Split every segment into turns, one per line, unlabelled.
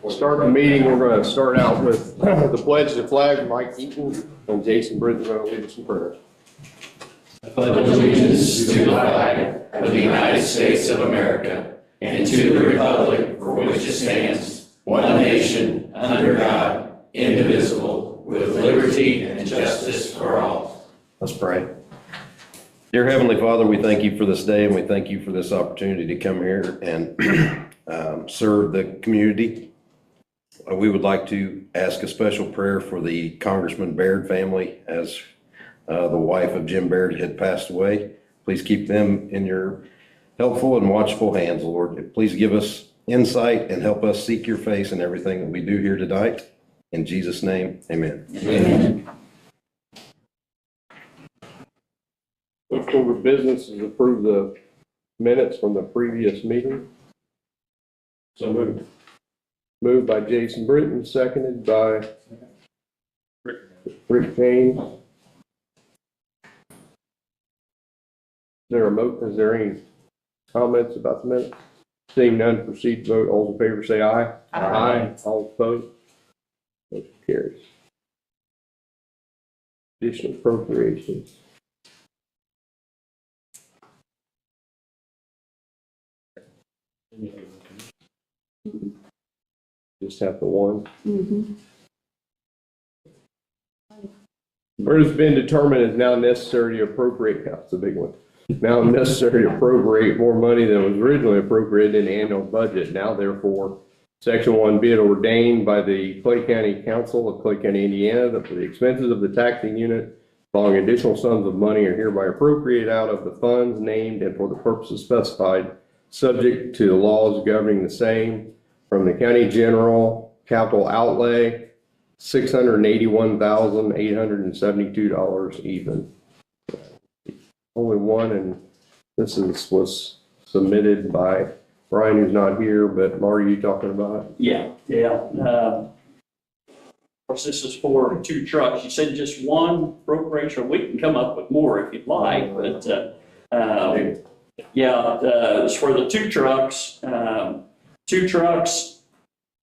Start the meeting. We're going to start out with the pledge to the flag, Mike Eaton, and Jason Britton's going to lead us in prayer.
I pledge allegiance to the flag of the United States of America and to the republic for which it stands, one nation, under God, indivisible, with liberty and justice for all.
Let's pray. Dear Heavenly Father, we thank you for this day, and we thank you for this opportunity to come here and serve the community. We would like to ask a special prayer for the Congressman Baird family, as the wife of Jim Baird had passed away. Please keep them in your helpful and watchful hands, Lord. Please give us insight and help us seek your face in everything that we do here tonight. In Jesus' name, amen.
Amen.
First order of business is approve the minutes from the previous meeting.
So moved.
Moved by Jason Britton, seconded by Rick James. Is there any comments about the minutes? Seeing none, proceed to vote. All in favor say aye. Aye. All opposed? Motion carries. Additional appropriations. Just have the one. Where it has been determined is now necessary to appropriate, that's a big one. Now necessary to appropriate more money than was originally appropriated in the annual budget. Now therefore, Section 1, be it ordained by the Clay County Council of Clay County, Indiana, that for the expenses of the taxing unit, following additional sums of money are hereby appropriated out of the funds named and for the purposes specified, subject to the laws governing the same, from the county general capital outlay, $681,872 even. Only one, and this was submitted by Brian, who's not here, but Marty, you talking about it?
Yeah. Of course, this is for 2 trucks. You said just one appropriation. We can come up with more if you'd like, but it's for the 2 trucks. 2 trucks,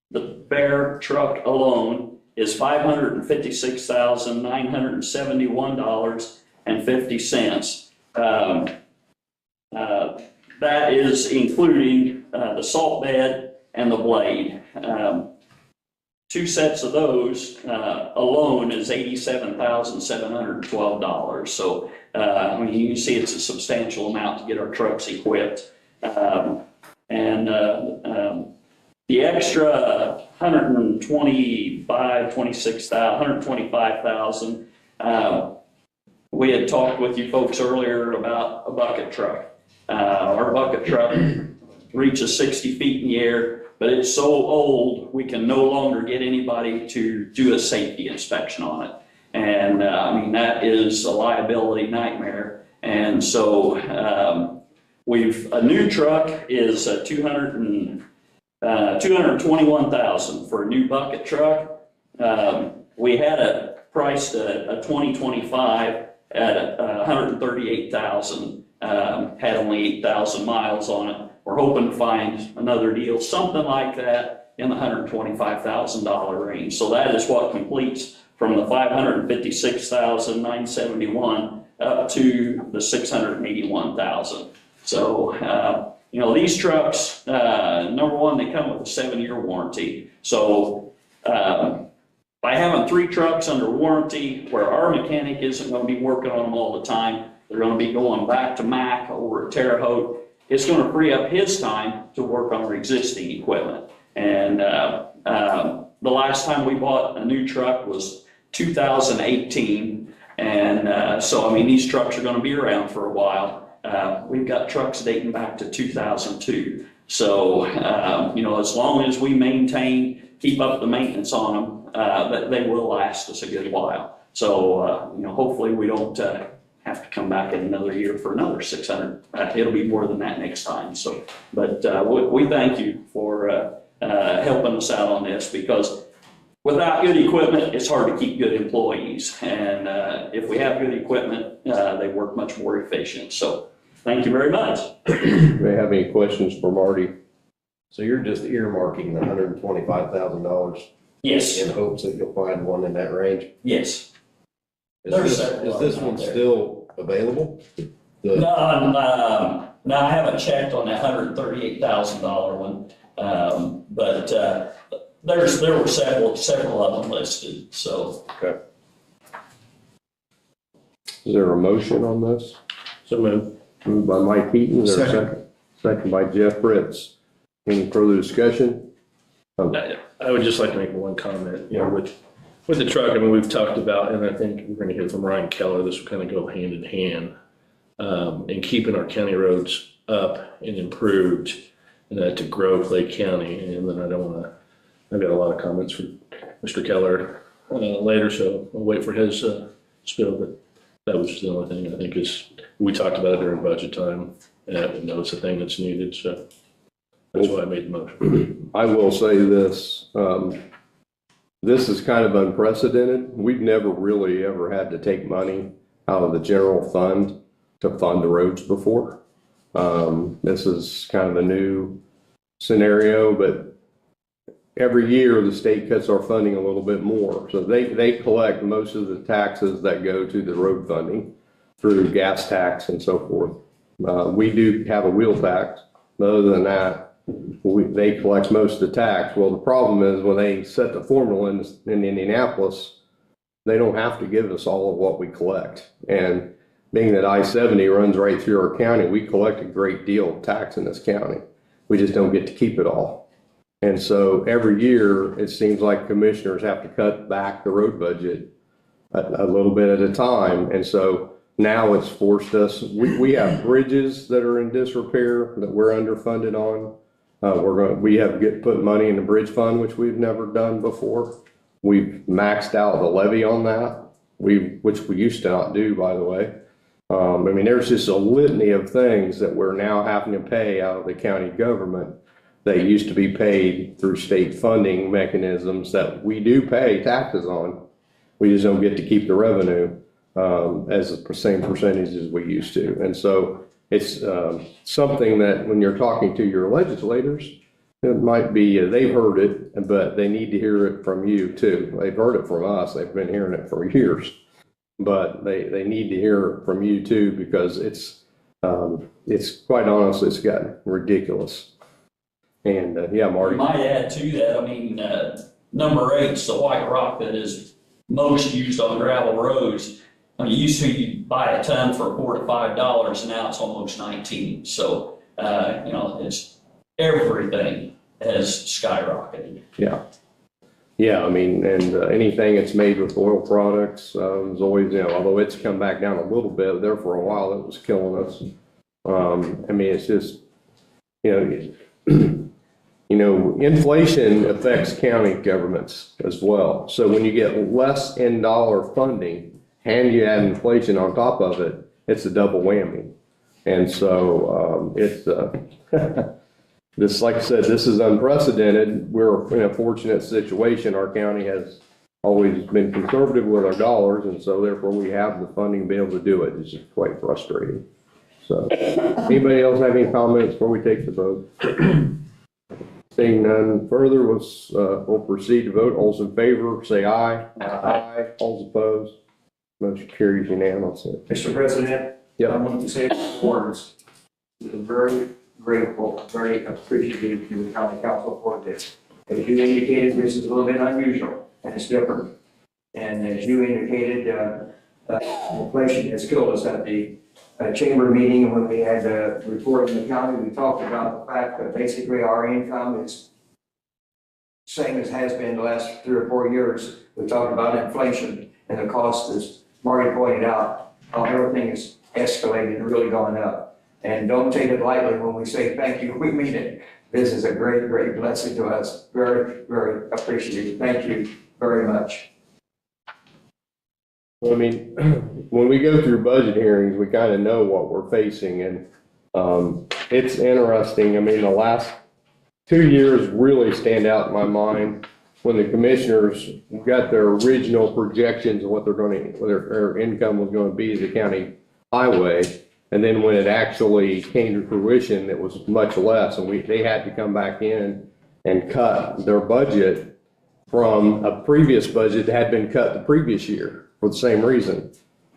the Bear truck alone is $556,971.50. That is including the salt bed and the blade. 2 sets of those alone is $87,712. So I mean, you can see it's a substantial amount to get our trucks equipped. The extra $125,000, we had talked with you folks earlier about a bucket truck. Our bucket truck reaches 60 feet in the air, but it's so old we can no longer get anybody to do a safety inspection on it. And I mean, that is a liability nightmare. And so a new truck is $221,000 for a new bucket truck. We had it priced a 2025 at $138,000. Had only 8,000 miles on it. We're hoping to find another deal, something like that, in the $125,000 range. So that is what completes from the $556,971 up to the $681,000. So these trucks, number one, they come with a 7-year warranty. So by having 3 trucks under warranty, where our mechanic isn't going to be working on them all the time, they're going to be going back to Mac over at Terre Haute, it's going to free up his time to work on our existing equipment. And the last time we bought a new truck was 2018. And so, I mean, these trucks are going to be around for a while. We've got trucks dating back to 2002. So, as long as we keep up the maintenance on them, they will last us a good while. So, hopefully we don't have to come back in another year for another 600. It'll be more than that next time. So, but we thank you for helping us out on this, because without good equipment, it's hard to keep good employees. And if we have good equipment, they work much more efficient. So thank you very much.
Do you have any questions for Marty?
So you're just earmarking the $125,000
Yes,
in hopes that you'll find one in that range?
yes.
Is
There's
this,
several
is
of
this
them out
one
there.
still available?
No, no, I haven't checked on that $138,000 one. But, there were several of them listed, so.
Is there a motion on this?
So moved.
Moved by Mike Heaton, is there a
Second.
second? Second by Jeff Fritz. Any further discussion?
I would just like to make one comment, you know, with the truck, I mean, we've talked about, and I think we're gonna hear from Ryan Keller, this will kind of go hand in hand, in keeping our county roads up and improved, to grow Clay County, and then I don't wanna, I've got a lot of comments from Mr. Keller, later, so I'll wait for his, spill, but that was the only thing I think is, we talked about it during budget time, and I know it's a thing that's needed, so that's why I made the motion.
I will say this, this is kind of unprecedented. We've never really ever had to take money out of the general fund to fund the roads before. This is kind of a new scenario, but every year the state cuts our funding a little bit more. So they collect most of the taxes that go to the road funding through gas tax and so forth. We do have a wheel tax, but other than that, they collect most of the tax. Well, the problem is when they set the formula in Indianapolis, they don't have to give us all of what we collect. And being that I-70 runs right through our county, we collect a great deal of tax in this county. We just don't get to keep it all. And so every year, it seems like commissioners have to cut back the road budget a little bit at a time. And so now it's forced us, we have bridges that are in disrepair that we're underfunded on. We have to put money in the bridge fund, which we've never done before. We've maxed out the levy on that, which we used to not do, by the way. I mean, there's just a litany of things that we're now having to pay out of the county government that used to be paid through state funding mechanisms that we do pay taxes on. We just don't get to keep the revenue as the same percentage as we used to. And so it's something that when you're talking to your legislators, it might be, they've heard it, but they need to hear it from you too. They've heard it from us. They've been hearing it for years, but they need to hear it from you too, because it's quite honestly, it's gotten ridiculous. And yeah, Marty.
Might add to that, I mean, number 8's the white rock that is most used on gravel roads. I mean, used to you buy a ton for $4 to $5, and now it's almost 19. So, you know, it's everything has skyrocketed.
Yeah. Yeah, I mean, and anything that's made with oil products is always, you know, although it's come back down a little bit, there for a while it was killing us. I mean, it's just, you know, inflation affects county governments as well. So when you get less in dollar funding and you add inflation on top of it, it's a double whammy. And so it's this, like I said, this is unprecedented. We're in a fortunate situation. Our county has always been conservative with our dollars, and so therefore we have the funding to be able to do it. It's just quite frustrating. So anybody else have any comments before we take the vote? Seeing none further, we'll proceed to vote. All's in favor, say aye. Aye. All's opposed. Motion carries unanimously.
Mr. President,
Yep.
I want to say a few words. I'm very grateful, very appreciative to the county council for this. As you indicated, this is a little bit unusual and it's different. And as you indicated, inflation has killed us at the chamber meeting when we had the report in the county. We talked about the fact that basically our income is same as has been the last 3 or 4 years. We talked about inflation and the cost, as Marty pointed out, how everything is escalated and really gone up. And don't take it lightly when we say thank you, we mean it. This is a great, great blessing to us. Very, very appreciative. Thank you very much.
I mean, when we go through budget hearings, we kind of know what we're facing, and it's interesting. I mean, the last 2 years really stand out in my mind when the commissioners got their original projections of what their income was going to be as a county highway, And then when it actually came to fruition, it was much less, and they had to come back in and cut their budget from a previous budget that had been cut the previous year for the same reason.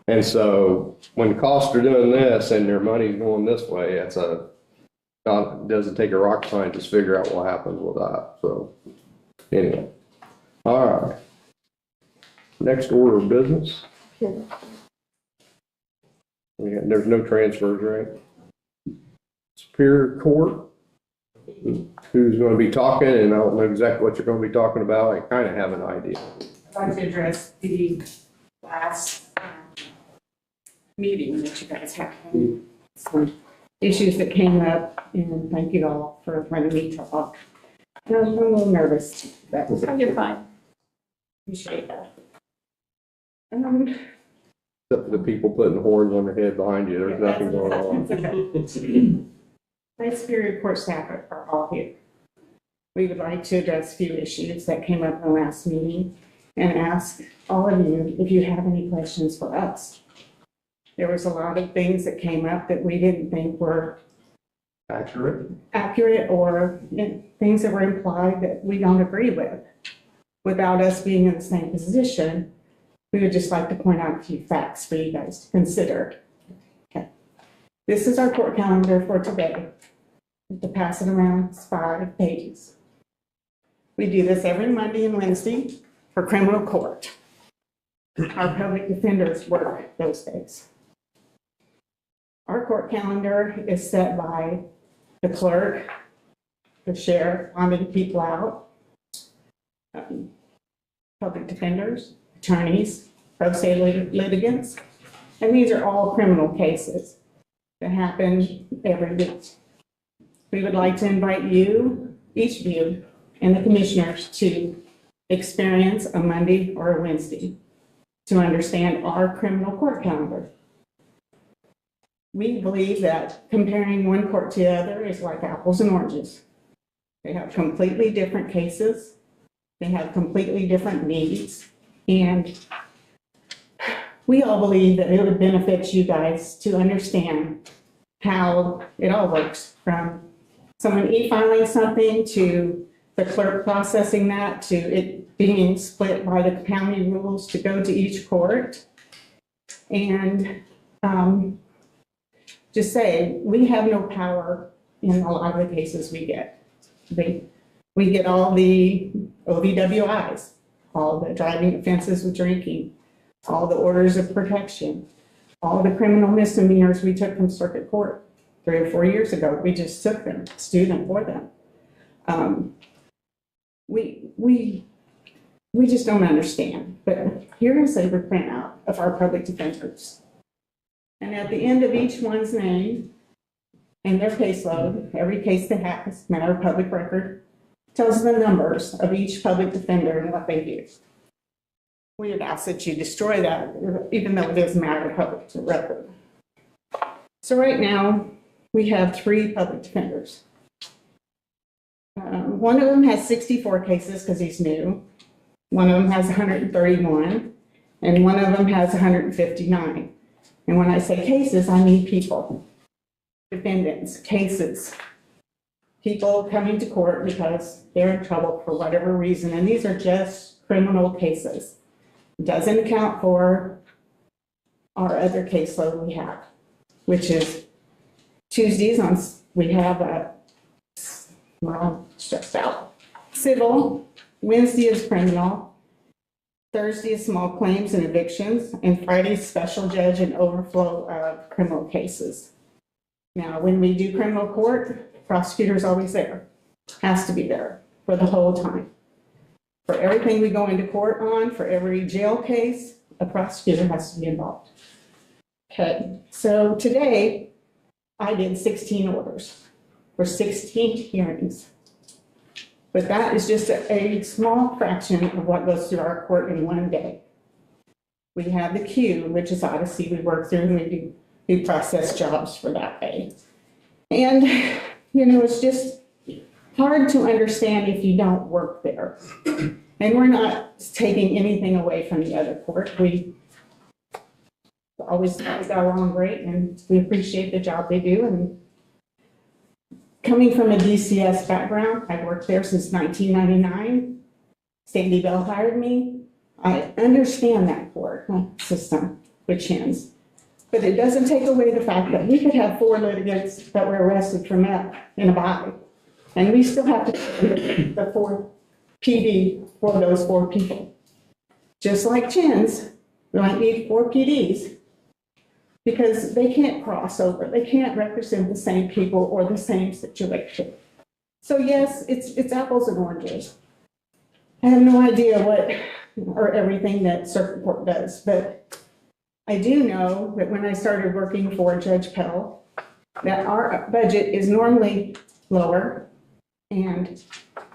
And so when costs are doing this and their money's going this way, it doesn't take a rocket scientist to figure out what happens with that. So anyway, all right. Next order of business. There's no transfers, right? Superior Court. Who's going to be talking? And I don't know exactly what you're going to be talking about. I kind of have an idea.
I'd like to address the last meeting that you guys had. Some issues that came up, and thank you all for letting me talk. I'm a little nervous.
Oh, you're fine.
Appreciate that.
The people putting horns on their head behind you, there's nothing going on.
Okay. My Superior Court staff are all here. We would like to address a few issues that came up in the last meeting and ask all of you if you have any questions for us. There was a lot of things that came up that we didn't think were accurate or things that were implied that we don't agree with. Without us being in the same position, we would just like to point out a few facts for you guys to consider. Okay. This is our court calendar for today. To pass it around, it's 5 pages. We do this every Monday and Wednesday for criminal court. Our public defenders work those days. Our court calendar is set by the clerk, the sheriff, wanting people out, public defenders, attorneys, pro se litigants, and these are all criminal cases that happen every week. We would like to invite you, each of you, and the commissioners to experience a Monday or a Wednesday to understand our criminal court calendar. We believe that comparing one court to the other is like apples and oranges. They have completely different cases. They have completely different needs. And we all believe that it would benefit you guys to understand how it all works, from someone e-filing something to the clerk processing that to it being split by the county rules to go to each court. And just say, we have no power in a lot of the cases we get. We get all the OVWIs, all the driving offenses with drinking, all the orders of protection, all the criminal misdemeanors we took from circuit court 3 or 4 years ago. We just took them, stewed them for them. We just don't understand. But here is a printout of our public defenders. And at the end of each one's name and their caseload, every case that happens, matter of public record, tells the numbers of each public defender and what they do. We would ask that you destroy that, even though it is a matter of public record. So right now, we have 3 public defenders. One of them has 64 cases because he's new. One of them has 131, and one of them has 159. And when I say cases, I mean people, defendants, cases, people coming to court because they're in trouble for whatever reason. And these are just criminal cases. It doesn't account for our other caseload we have, which is Tuesdays we have stressed out. Civil, Wednesday is criminal, Thursday is small claims and evictions, and Friday is special judge and overflow of criminal cases. Now, when we do criminal court, the prosecutor's always there, has to be there for the whole time. For everything we go into court on, for every jail case, a prosecutor has to be involved. Okay, so today I did 16 orders for 16 hearings. But that is just a small fraction of what goes through our court in one day. We have the queue, which is Odyssey. We work through and we process jobs for that day. And, you know, it's just hard to understand if you don't work there. And we're not taking anything away from the other court. always got along great, and we appreciate the job they do. And coming from a DCS background, I've worked there since 1999. Sandy Bell hired me. I understand that court system with Chins. But it doesn't take away the fact that we could have 4 litigants that were arrested for meth in a body. And we still have to pay the 4 PD for those 4 people. Just like Chins, we might need 4 PDs because they can't cross over. They can't represent the same people or the same situation. So yes, it's apples and oranges. I have no idea what or everything that circuit court does, but I do know that when I started working for Judge Pell, that our budget is normally lower and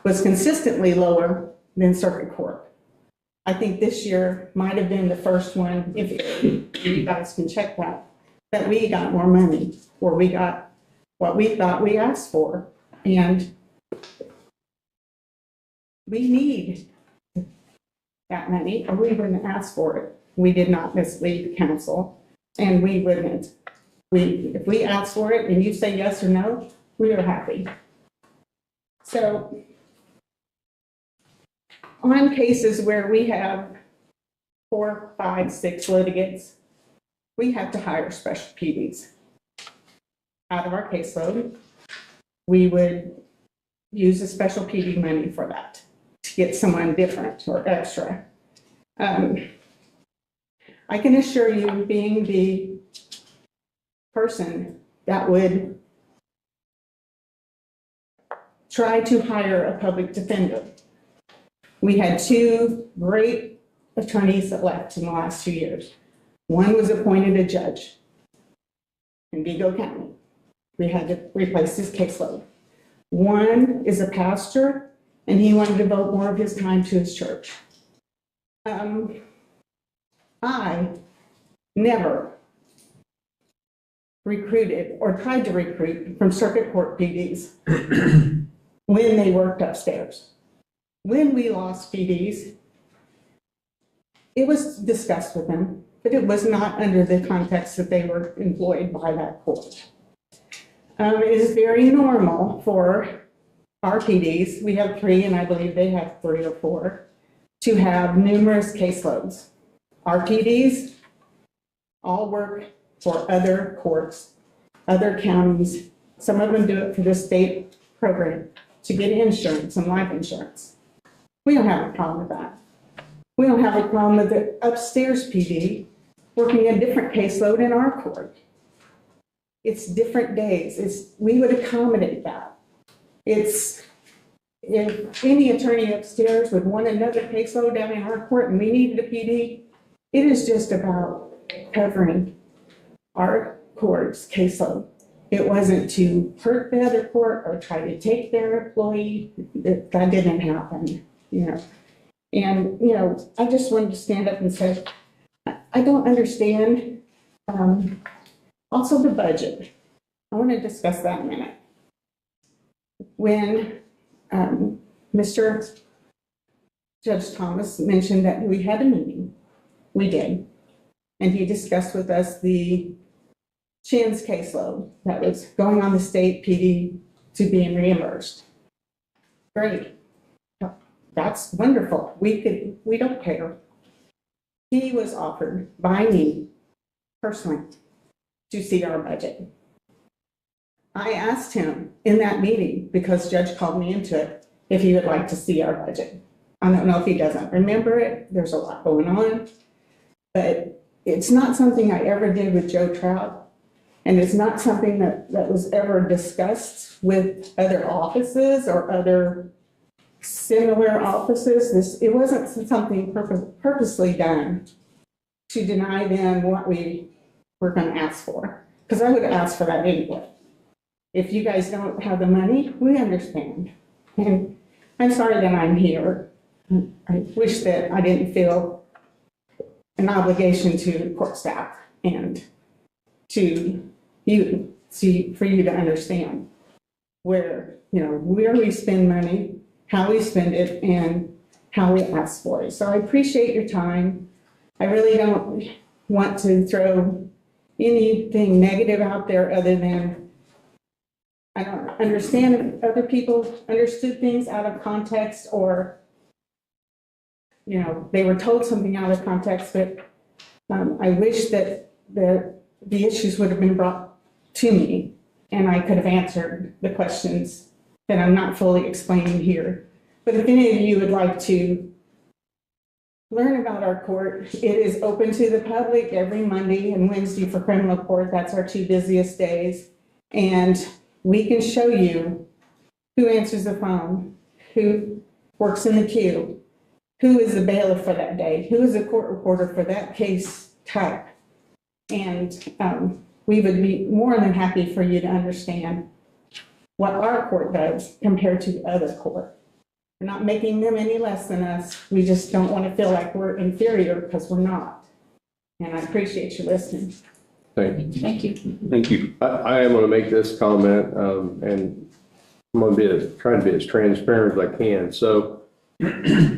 was consistently lower than circuit court. I think this year might have been the first one, if you guys can check that we got more money, or we got what we thought we asked for. And we need that money, or we wouldn't ask for it. We did not mislead the council, and we wouldn't. If we ask for it and you say yes or no, we are happy. So on cases where we have 4, 5, 6 litigants, we have to hire special PDs. Out of our caseload, we would use the special PD money for that, to get someone different or extra. I can assure you, being the person that would try to hire a public defender, we had 2 great attorneys that left in the last 2 years. One was appointed a judge in Vigo County. We had to replace his caseload. One is a pastor, and he wanted to devote more of his time to his church. I never recruited or tried to recruit from circuit court PDs when they worked upstairs. When we lost PDs, it was discussed with them, but it was not under the context that they were employed by that court. It is very normal for our PDs, we have 3, and I believe they have 3 or 4, to have numerous caseloads. Our PDs all work for other courts, other counties. Some of them do it for the state program to get insurance and life insurance. We don't have a problem with that. We don't have a problem with the upstairs PD working a different caseload in our court. It's different days. We would accommodate that. If any attorney upstairs would want another caseload down in our court and we needed a PD, it is just about covering our court's caseload. It wasn't to hurt the other court or try to take their employee. That didn't happen, you know. And, you know, I just wanted to stand up and say, I don't understand. Also the budget. I want to discuss that in a minute. When Mr. Judge Thomas mentioned that we had a meeting, we did, and he discussed with us the Chins caseload that was going on the state PD to being reimbursed. Great. That's wonderful. We don't care. He was offered by me personally to see our budget. I asked him in that meeting, because Judge called me into it, if he would like to see our budget. I don't know if he doesn't remember it. There's a lot going on. But it's not something I ever did with Joe Trout. And it's not something that was ever discussed with other offices or other similar offices. It wasn't something purposely done to deny them what we were going to ask for. Because I would have asked for that anyway. If you guys don't have the money, we understand. And I'm sorry that I'm here. I wish that I didn't feel an obligation to court staff and to you, for you to understand where we spend money, how we spend it, and how we ask for it. So I appreciate your time. I really don't, want to throw anything negative out there other than I don't understand if other people understood things out of context or, you know, they were told something out of context, but I wish that the issues would have been brought to me and I could have answered the questions that I'm not fully explaining here. But if any of you would like to learn about our court, it is open to the public every Monday and Wednesday for criminal court. That's our 2 busiest days. And we can show you who answers the phone, who works in the queue, who is the bailiff for that day, who is the court reporter for that case type. And we would be more than happy for you to understand what our court does compared to the other court. We're not making them any less than us. We just don't want to feel like we're inferior because we're not. And I appreciate you listening.
Thank you.
Thank you.
Thank you.
I am going to make this comment, and I'm going to trying to be as transparent as I can. So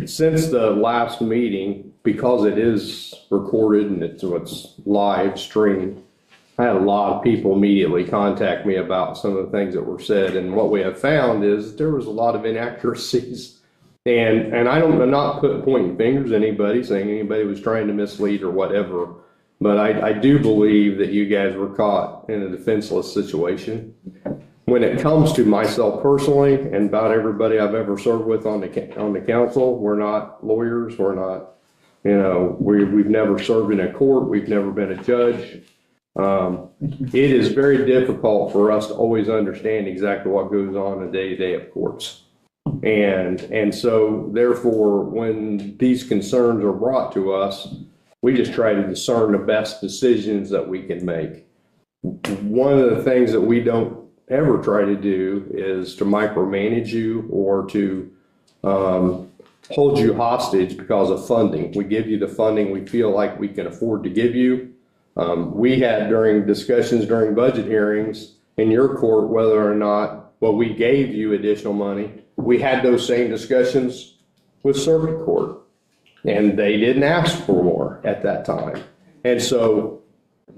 since the last meeting, because it is recorded and it's live streamed, I had a lot of people immediately contact me about some of the things that were said. And what we have found is there was a lot of inaccuracies. And I'm not pointing fingers at anybody, saying anybody was trying to mislead or whatever. But I do believe that you guys were caught in a defenseless situation. When it comes to myself personally and about everybody I've ever served with on the council, we're not lawyers. We're not, we've never served in a court. We've never been a judge. It is very difficult for us to always understand exactly what goes on in the day-to-day of courts. And so therefore, when these concerns are brought to us, we just try to discern the best decisions that we can make. One of the things that we don't ever try to do is to micromanage you or to hold you hostage because of funding. We give you the funding we feel like we can afford to give you. We had during discussions during budget hearings in your court whether or not, well, we gave you additional money. We had those same discussions with circuit court, and they didn't ask for more at that time. And so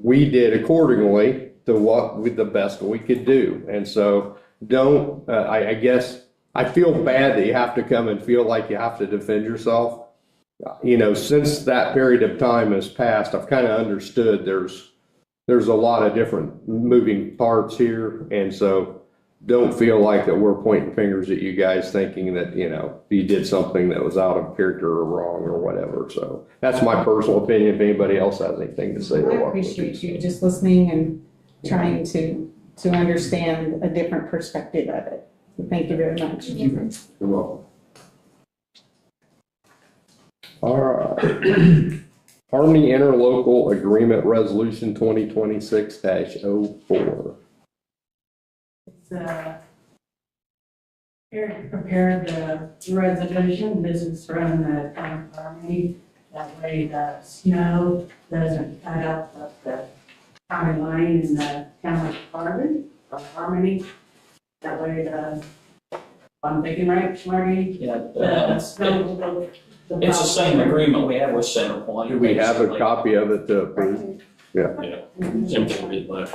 we did accordingly to what the best we could do. And so I guess I feel bad that you have to come and feel like you have to defend yourself. Since that period of time has passed, I've kind of understood there's a lot of different moving parts here. And so don't feel like that we're pointing fingers at you guys thinking that, you did something that was out of character or wrong or whatever. So that's my personal opinion. If anybody else has anything to say.
I appreciate you just listening and trying to understand a different perspective of it. So thank you very much.
You're welcome. All right. Harmony Interlocal Agreement Resolution 2026-04.
Here to prepare the resolution, this is from the town of Harmony. That way the snow doesn't cut up the county line in the town of Harmony. That way I'm thinking right, Marty?
Yeah,
The snow will go.
it's the same agreement we have with Centerpoint.
Do we have a
basically.
copy of it to approve?
Simply left.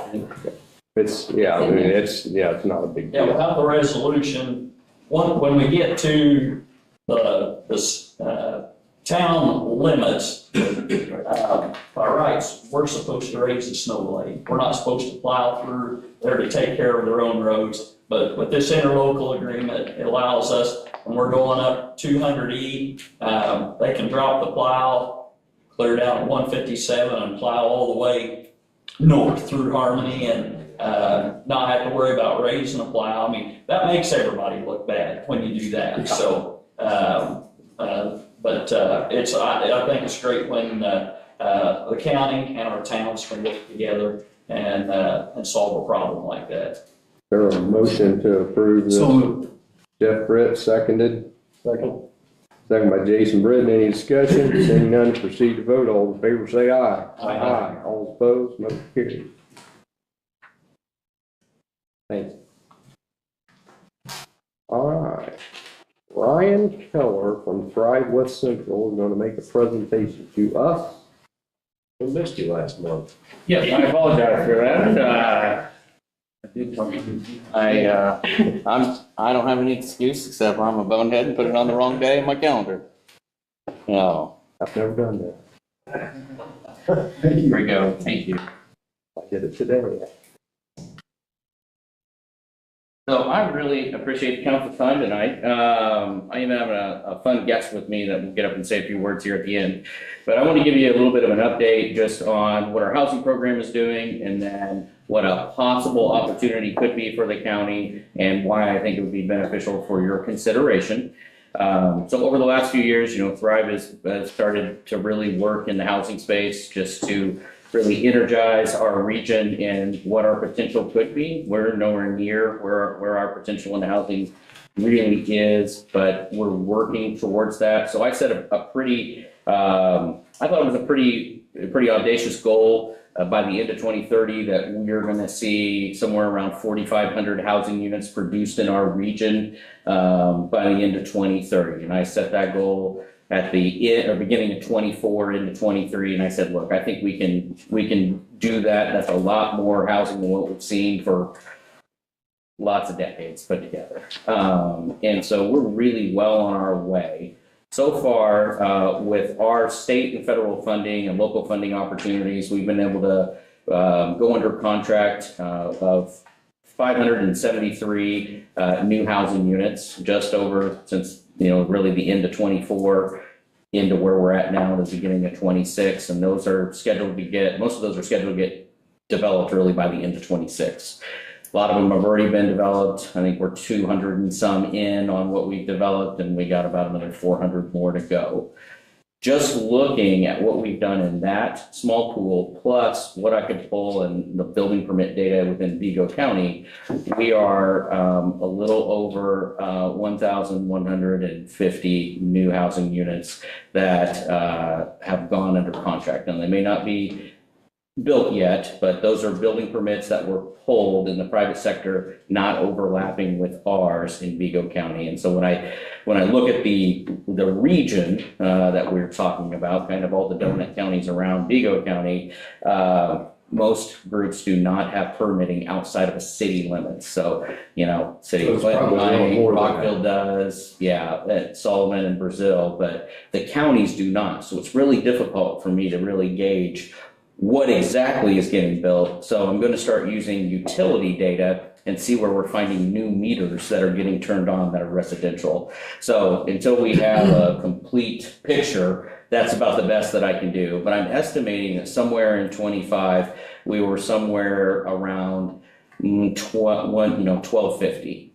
It's not a big
Yeah,
deal.
without the resolution, when we get to the town limits, by rights, we're supposed to raise the snow blade. We're not supposed to plow through, they're to take care of their own roads. But with this interlocal agreement, it allows us, when we're going up 200E, they can drop the plow, clear down 157 and plow all the way north through Harmony and not have to worry about raising a plow. I mean, that makes everybody look bad when you do that. So, but I think it's great when the county and our towns can work together and solve a problem like that.
There a motion to approve this?
So moved.
Jeff Britt, seconded. Second by Jason Britton. Any discussion? Seeing none, proceed to vote. All in favor say aye.
Aye.
All opposed, motion carried. Thanks. All right. Ryan Keller from Thrive West Central is going to make a presentation to us We missed you last month.
Yeah, I apologize for that. I don't have any excuse except I'm a bonehead and put it on the wrong day in my calendar. No.
I've never done that.
Here we go. Thank you.
I did it today.
So I really appreciate the council's time tonight. I even have a fun guest with me that will get up and say a few words here at the end. But I want to give you a little bit of an update just on what our housing program is doing and then what a possible opportunity could be for the county and why I think it would be beneficial for your consideration. So over the last few years, Thrive has started to really work in the housing space just to really energize our region and what our potential could be. We're nowhere near where our potential in housing really is, but we're working towards that. So I set a pretty, I thought it was a pretty audacious goal by the end of 2030 that we're going to see somewhere around 4,500 housing units produced in our region by the end of 2030. And I set that goal at the beginning of 24 into 23, and I said, look, I think we can do that. That's a lot more housing than what we've seen for lots of decades put together. And so we're really well on our way. So far, with our state and federal funding and local funding opportunities, we've been able to go under contract of 573 new housing units just over since really the end of 24 into where we're at now, the beginning of 26. And those are scheduled to get, most of those are scheduled to get developed really by the end of 26. A lot of them have already been developed. I think we're 200 and some in on what we've developed, and we got about another 400 more to go. Just looking at what we've done in that small pool, plus what I could pull in the building permit data within Vigo County, we are a little over 1,150 new housing units that have gone under contract. And they may not be built yet, but those are building permits that were pulled in the private sector, not overlapping with ours in Vigo County. And so when I look at the region that we're talking about, kind of all the donut counties around Vigo County, most groups do not have permitting outside of a city limits. So, City of Clinton, Rockville does, Sullivan and Brazil, but the counties do not. So it's really difficult for me to really gauge what exactly is getting built. So I'm going to start using utility data and see where we're finding new meters that are getting turned on that are residential. So until we have a complete picture, that's about the best that I can do. But I'm estimating that somewhere in 25, we were somewhere around 1250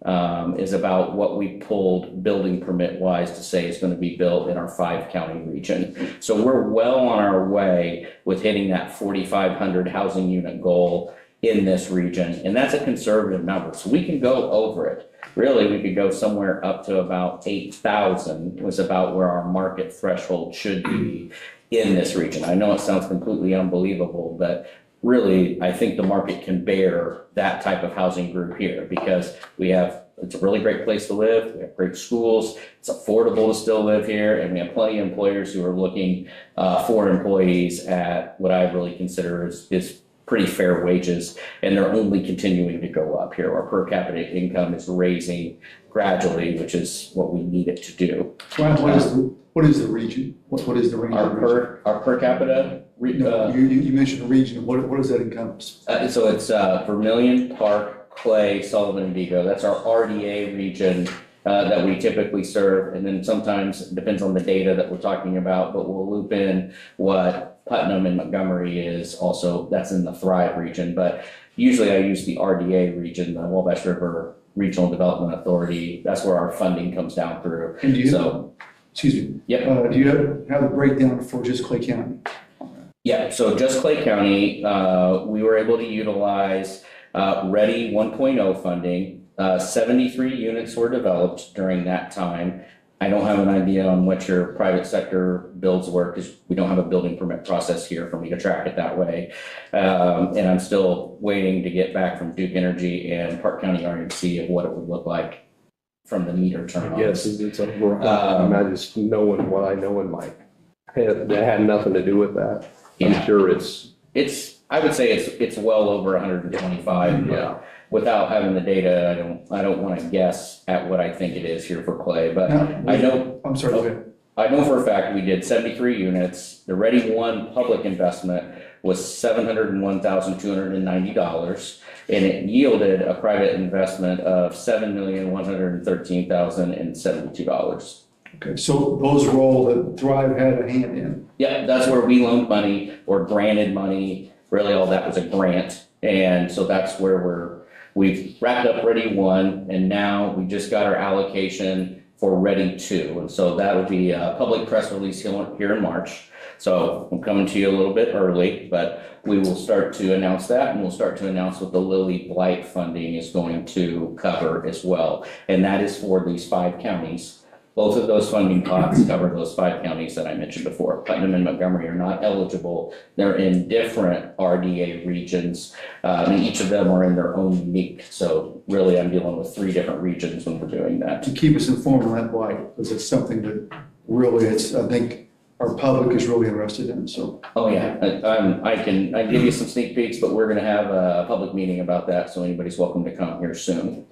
is about what we pulled building permit wise to say is going to be built in our 5-county region. So we're well on our way with hitting that 4,500 housing unit goal in this region. And that's a conservative number. So we can go over it. Really, we could go somewhere up to about 8,000 was about where our market threshold should be in this region. I know it sounds completely unbelievable, but really, I think the market can bear that type of housing group here because it's a really great place to live. We have great schools. It's affordable to still live here. And we have plenty of employers who are looking for employees at what I really consider is pretty fair wages. And they're only continuing to go up here. Our per capita income is raising gradually, which is what we need it to do.
What is the region? What is the range?
Our per capita.
You mentioned a region. What does that encompass?
So it's Vermilion, Park, Clay, Sullivan, and Vigo. That's our RDA region that we typically serve. And then sometimes it depends on the data that we're talking about, but we'll loop in what Putnam and Montgomery is also. That's in the Thrive region. But usually I use the RDA region, the Wabash River Regional Development Authority. That's where our funding comes down through.
And excuse me.
Yep.
Do you have the breakdown for just Clay County?
Yeah, so just Clay County, we were able to utilize READY 1.0 funding. 73 units were developed during that time. I don't have an idea on what your private sector builds were because we don't have a building permit process here for me to track it that way. And I'm still waiting to get back from Duke Energy and Park County RMC of what it would look like from the meter turn on.
Yes, it's over. I'm just knowing what I know in my head. That had nothing to do with that. I'm sure it's,
I would say it's well over 125.
yeah.
Without having the data, I don't want to guess at what I think it is here for Clay, but
Now,
I know.
I'm sorry, go ahead.
I know for a fact we did 73 units. The Ready One public investment was $701,290, and it yielded a private investment of $7,113,072.
Okay, so those were all that Thrive had a hand in.
Yeah, that's where we loaned money or granted money. Really, all that was a grant, and so that's where we've wrapped up Ready One, and now we just got our allocation for Ready Two, and so that will be a public press release here in March. So I'm coming to you a little bit early, but we will start to announce that, and we'll start to announce what the Lilly Blight funding is going to cover as well. And that is for these 5 counties. Both of those funding pots cover those 5 counties that I mentioned before. Putnam and Montgomery are not eligible. They're in different RDA regions, and each of them are in their own unique. So really, I'm dealing with 3 different regions when we're doing that.
To keep us informed on that blight, because it's something that really, I think our public is really interested in, so.
Oh, yeah, I can give you some sneak peeks, but we're gonna have a public meeting about that, so anybody's welcome to come here soon.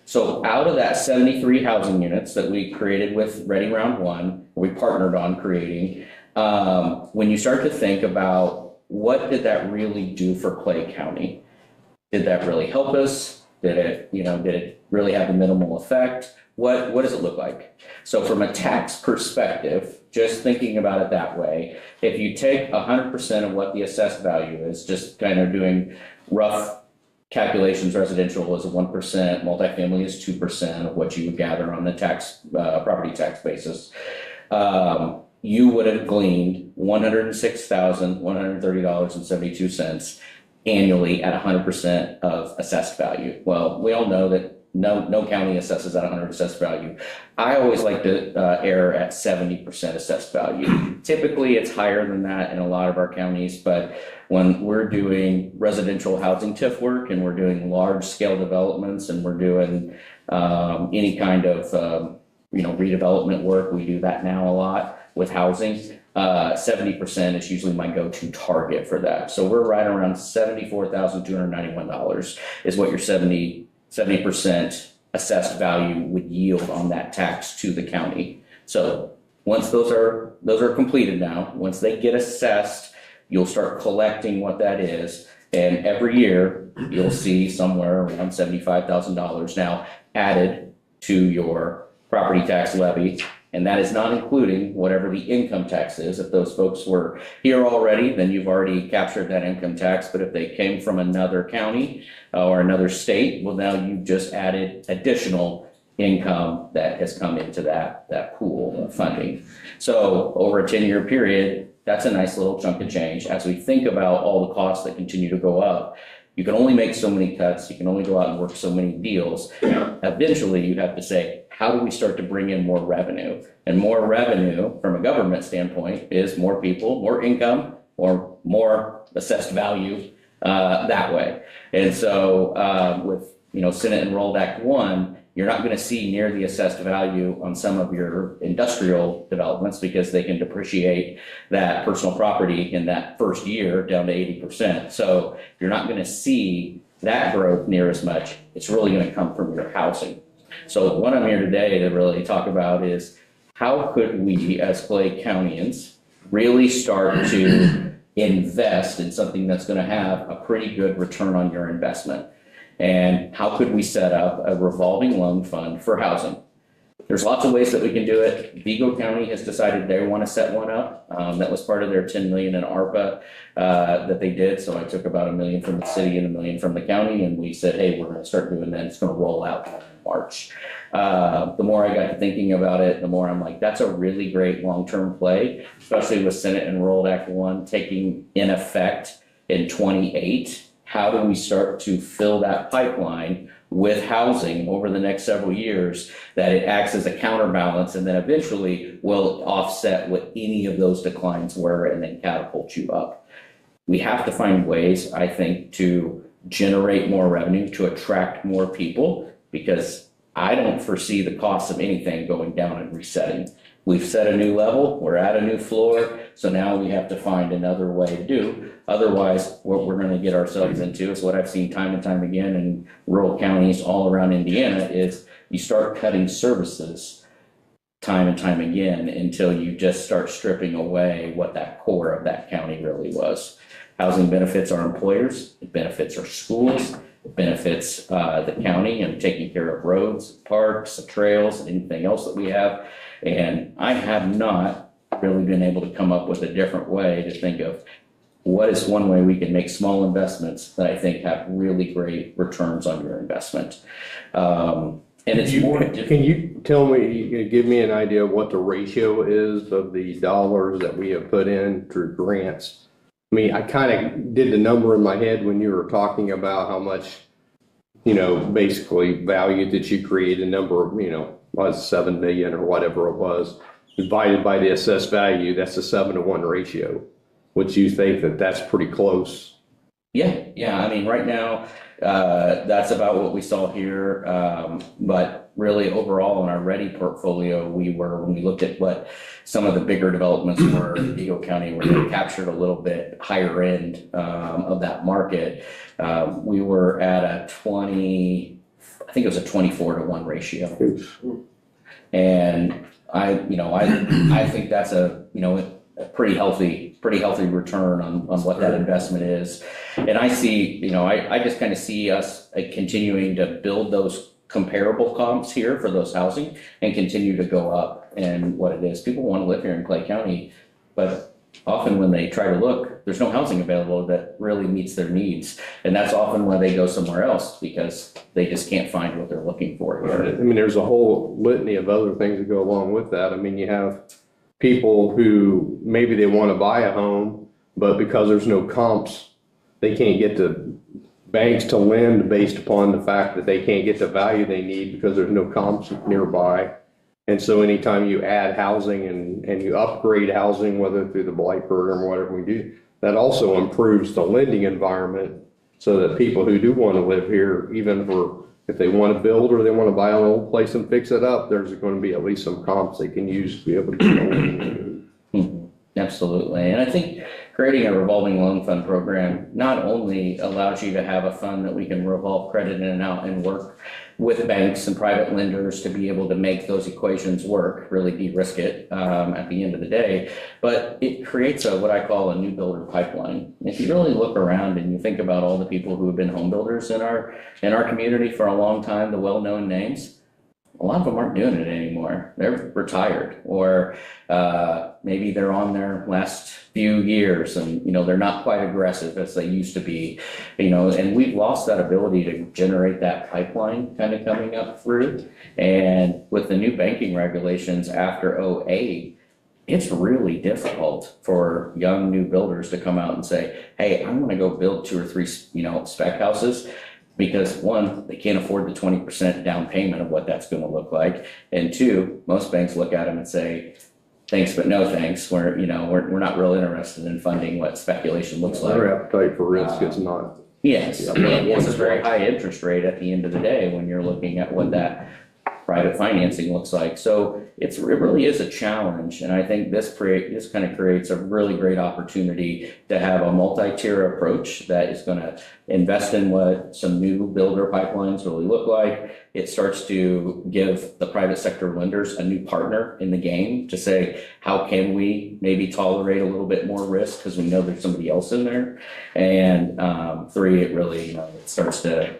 So out of that 73 housing units that we created with Ready Round One, we partnered on creating, when you start to think about what did that really do for Clay County? Did that really help us? Did it really have a minimal effect? What does it look like? So from a tax perspective, just thinking about it that way, if you take 100% of what the assessed value is, just kind of doing rough calculations, residential is 1%, multifamily is 2% of what you would gather on the property tax basis. You would have gleaned $106,130.72 annually at 100% of assessed value. Well, we all know that no county assesses at 100% assessed value. I always like to err at 70% assessed value. Typically, it's higher than that in a lot of our counties, but when we're doing residential housing TIF work and we're doing large scale developments and we're doing any kind of redevelopment work, we do that now a lot with housing. 70% is usually my go-to target for that. So we're right around $74,291 is what your 70% assessed value would yield on that tax to the county. So once those are completed now, once they get assessed, you'll start collecting what that is. And every year you'll see somewhere around $75,000 now added to your property tax levy. And that is not including whatever the income tax is. If those folks were here already, then you've already captured that income tax. But if they came from another county or another state, well, now you've just added additional income that has come into that pool of funding. So over a 10-year period, that's a nice little chunk of change. As we think about all the costs that continue to go up, you can only make so many cuts. You can only go out and work so many deals. Eventually, you have to say, how do we start to bring in more revenue? And more revenue from a government standpoint is more people, more income, or more assessed value that way. And so with Senate Enrolled Act 1, you're not going to see near the assessed value on some of your industrial developments because they can depreciate that personal property in that first year down to 80%. So you're not going to see that growth near as much. It's really going to come from your housing. So what I'm here today to really talk about is how could we as Clay Countyans really start to invest in something that's going to have a pretty good return on your investment? And how could we set up a revolving loan fund for housing? There's lots of ways that we can do it. Vigo County has decided they want to set one up. That was part of their $10 million in ARPA that they did. So I took about $1 million from the city and $1 million from the county, and we said, hey, we're going to start doing that. It's going to roll out in March. The more I got to thinking about it, the more I'm like, that's a really great long-term play, especially with Senate Enrolled Act 1 taking in effect in 28. How do we start to fill that pipeline with housing over the next several years that it acts as a counterbalance and then eventually will offset what any of those declines were and then catapult you up? We have to find ways, I think, to generate more revenue, to attract more people, because I don't foresee the cost of anything going down and resetting. we've set a new level, we're at a new floor, so now we have to find another way to do. Otherwise, what we're gonna get ourselves into is what I've seen time and time again in rural counties all around Indiana is you start cutting services time and time again until you just start stripping away what that core of that county really was. Housing benefits our employers, it benefits our schools, it benefits the county and taking care of roads, parks, trails, and anything else that we have. And I have not really been able to come up with a different way to think of what is one way we can make small investments that I think have really great returns on your investment. And it's more.
Can you tell me, give me an idea of what the ratio is of the dollars that we have put in through grants? I mean, I kind of did the number in my head when you were talking about how much, basically value that you create, a number of, was 7 million or whatever it was, divided by the assessed value, that's a 7-to-1 ratio. Would you think that that's pretty close?
Yeah. I mean, right now, that's about what we saw here. But really overall in our Ready portfolio, when we looked at what some of the bigger developments were in Eagle County, where they captured a little bit higher end of that market, we were at a 24-to-1 ratio. And I think that's a pretty healthy return on what that investment is. And I see, I just kind of see us continuing to build those comparable comps here for those housing and continue to go up and what it is. People want to live here in Clay County, but often when they try to look, there's no housing available that really meets their needs. And that's often why they go somewhere else, because they just can't find what they're looking for here.
I mean, there's a whole litany of other things that go along with that. I mean, you have people who maybe they want to buy a home, but because there's no comps, they can't get the banks to lend based upon the fact that they can't get the value they need because there's no comps nearby. And so anytime you add housing and you upgrade housing, whether through the blight program or whatever we do, that also improves the lending environment so that people who do want to live here, even if they want to build or they want to buy an old place and fix it up, there's going to be at least some comps they can use to be able to get a loan.
Absolutely. And I think creating a revolving loan fund program not only allows you to have a fund that we can revolve credit in and out and work with banks and private lenders to be able to make those equations work, really de-risk it at the end of the day, but it creates what I call a new builder pipeline. If you really look around and you think about all the people who have been home builders in our community for a long time, the well-known names, a lot of them aren't doing it anymore. They're retired, or maybe they're on their last few years and, they're not quite aggressive as they used to be, and we've lost that ability to generate that pipeline kind of coming up through. And with the new banking regulations after 2008, it's really difficult for young new builders to come out and say, hey, I'm going to go build 2 or 3, spec houses. Because one, they can't afford the 20% down payment of what that's going to look like. And two, most banks look at them and say, thanks, but no thanks. We're not real interested in funding what speculation looks like.
Their appetite for risk is not.
Yes, it's a very high interest rate at the end of the day when you're looking at what that private financing looks like. So it really is a challenge. And I think this kind of creates a really great opportunity to have a multi-tier approach that is going to invest in what some new builder pipelines really look like. It starts to give the private sector lenders a new partner in the game to say, how can we maybe tolerate a little bit more risk because we know there's somebody else in there. And 3, it really it starts to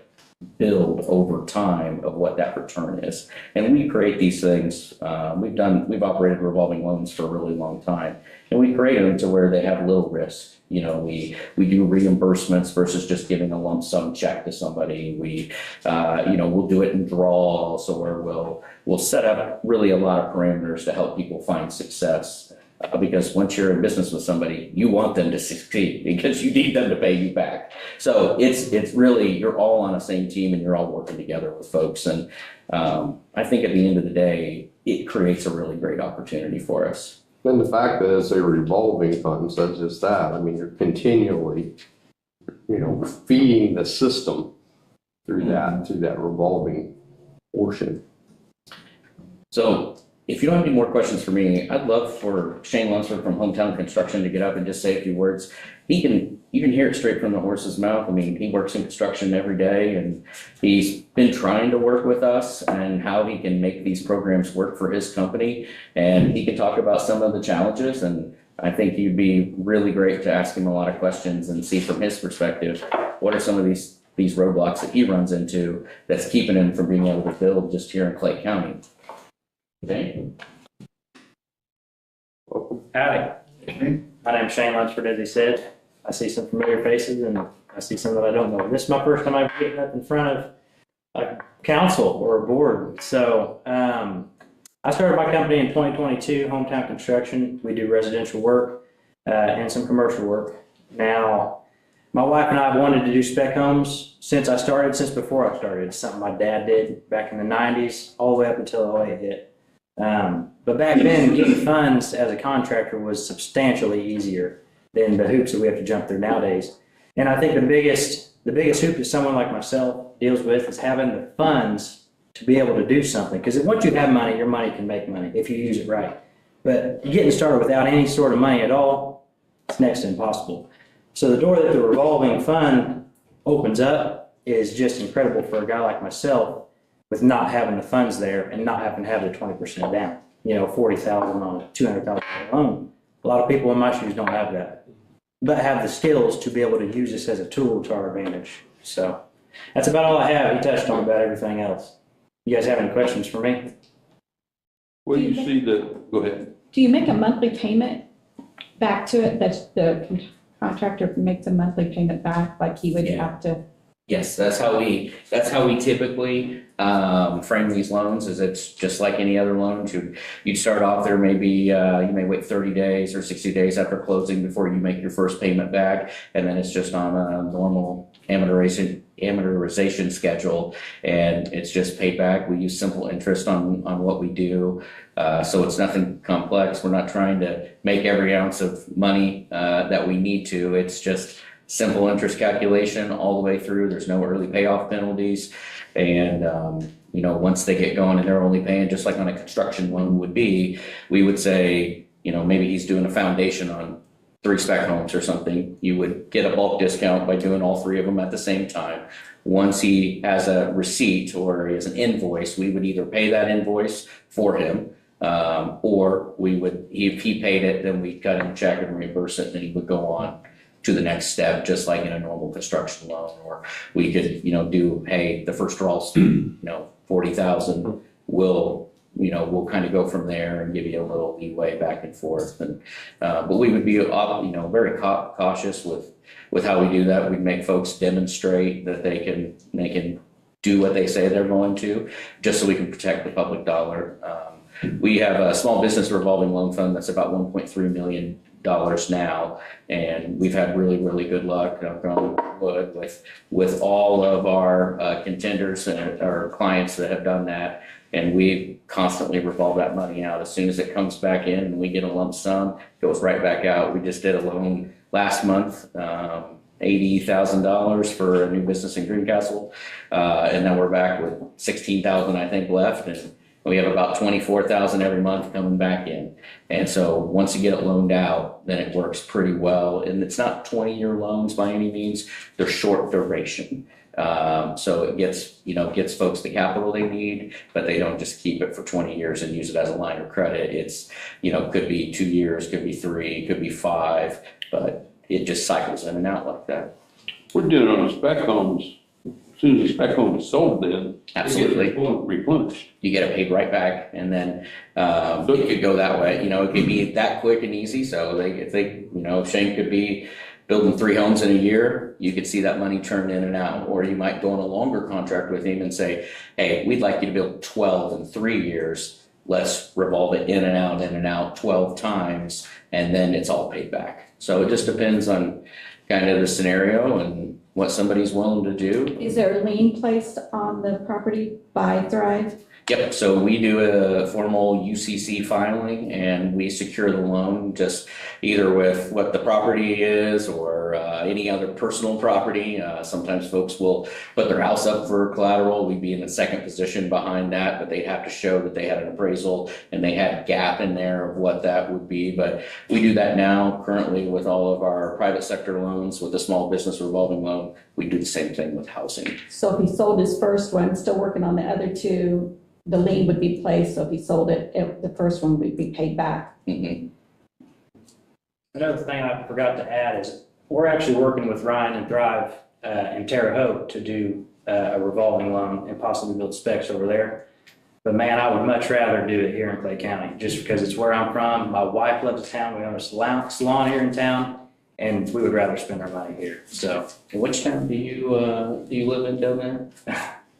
build over time of what that return is. And we create these things. We've operated revolving loans for a really long time, and we create them to where they have low risk. We do reimbursements versus just giving a lump sum check to somebody. We'll do it in draws, or we'll set up really a lot of parameters to help people find success. Because once you're in business with somebody, you want them to succeed because you need them to pay you back. So it's really, you're all on the same team and you're all working together with folks. And I think at the end of the day, it creates a really great opportunity for us.
And the fact that it's a revolving fund such as that, I mean, you're continually, feeding the system through that revolving portion.
So if you don't have any more questions for me, I'd love for Shane Lunsford from Hometown Construction to get up and just say a few words. You can hear it straight from the horse's mouth. I mean, he works in construction every day, and he's been trying to work with us and how he can make these programs work for his company. And he can talk about some of the challenges, and I think you'd be really great to ask him a lot of questions and see from his perspective, what are some of these roadblocks that he runs into that's keeping him from being able to build just here in Clay County. Okay.
Howdy. My name's Shane Lunsford, as he said. I see some familiar faces and I see some that I don't know. This is my first time I've getting up in front of a council or a board. So I started my company in 2022, Hometown Construction. We do residential work and some commercial work. Now, my wife and I have wanted to do spec homes since before I started. It's something my dad did back in the 90s, all the way up until 08 hit. But back then, getting funds as a contractor was substantially easier than the hoops that we have to jump through nowadays. And I think the biggest hoop that someone like myself deals with is having the funds to be able to do something. Because once you have money, your money can make money if you use it right. But getting started without any sort of money at all, it's next to impossible. So the door that the revolving fund opens up is just incredible for a guy like myself with not having the funds there and not having to have the 20% down. You know, $40,000 on a $200,000 loan. A lot of people in my shoes don't have that, but have the skills to be able to use this as a tool to our advantage. So that's about all I have. He touched on about everything else. You guys have any questions for me?
Well, you see go ahead.
Do you make a monthly payment back to it, that the contractor makes a monthly payment back, like he would have to?
Yes, that's how we typically frame these loans. Is it's just like any other loan. You'd start off there, maybe you may wait 30 days or 60 days after closing before you make your first payment back, and then it's just on a normal amortization schedule, and it's just paid back. We use simple interest on what we do, so it's nothing complex. We're not trying to make every ounce of money that we need to. It's just simple interest calculation all the way through. There's no early payoff penalties. And, you know, once they get going and they're only paying just like on a construction loan would be, we would say, you know, maybe he's doing a foundation on 3 spec homes or something. You would get a bulk discount by doing all 3 of them at the same time. Once he has a receipt or he has an invoice, we would either pay that invoice for him, or we would, if he paid it, then we'd cut him a check and reimburse it, and then he would go on to the next step, just like in a normal construction loan. Or we could, you know, do, hey, the first draw's, you know, 40,000. We'll kind of go from there and give you a little leeway back and forth. And but we would be, you know, very cautious with how we do that. We'd make folks demonstrate that they can do what they say they're going to, just so we can protect the public dollar. We have a small business revolving loan fund that's about $1.3 million now, and we've had really, really good luck on wood with all of our contenders and our clients that have done that, and we constantly revolve that money out. As soon as it comes back in and we get a lump sum, it goes right back out. We just did a loan last month, $80,000 for a new business in Greencastle, and then we're back with $16,000 I think left, and we have about $24,000 every month coming back in. And so once you get it loaned out, then it works pretty well. And it's not 20-year loans by any means. They're short duration. So it gets folks the capital they need, but they don't just keep it for 20 years and use it as a line of credit. It's, you know, could be 2 years, could be 3, could be 5, but it just cycles in and out like that.
We're doing it on spec homes. As soon as the spec home is sold, then
absolutely
replenished.
You get it paid right back, and then it could go that way. You know, it could be that quick and easy. So if Shane could be building 3 homes in a year, you could see that money turn in and out. Or you might go on a longer contract with him and say, hey, we'd like you to build 12 in 3 years. Let's revolve it in and out 12 times, and then it's all paid back. So it just depends on kind of the scenario and what somebody's willing to do.
Is there a lien placed on the property by Thrive?
Yep, so we do a formal UCC filing and we secure the loan just either with what the property is or any other personal property. Sometimes folks will put their house up for collateral. We'd be in the second position behind that, but they'd have to show that they had an appraisal and they had a gap in there of what that would be. But we do that now currently with all of our private sector loans, with the small business revolving loan. We do the same thing with housing.
So if he sold his first one, still working on the other two, the lien would be placed, so if he sold it, the first one would be paid back.
Mhm.
Another thing I forgot to add is we're actually working with Ryan and Thrive in Terre Haute to do a revolving loan and possibly build specs over there. But man, I would much rather do it here in Clay County, just because it's where I'm from. My wife loves the town. We own a salon here in town, and we would rather spend our money here. So,
And which town do you live in down there?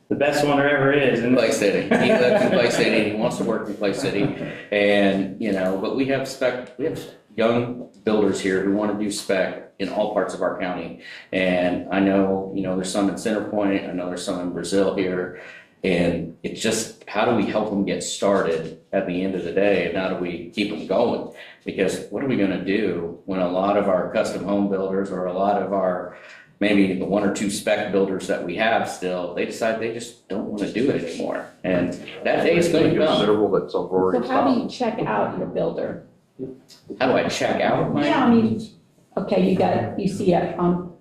the best one there ever is. And
Clay City. He lives in Clay City and he wants to work in Clay City. And, but we have young builders here who want to do spec in all parts of our county. And I know, there's some in Centerpoint, I know there's some in Brazil here. And it's just, how do we help them get started at the end of the day? And how do we keep them going? Because what are we going to do when a lot of our custom home builders or a lot of our maybe the one or two spec builders that we have still, they decide they just don't want to do it anymore. And that day is going to
There's
come.
several that's already
So how do
stopped.
you check out your builder?
How do I check out my?
Yeah, okay, you see it on,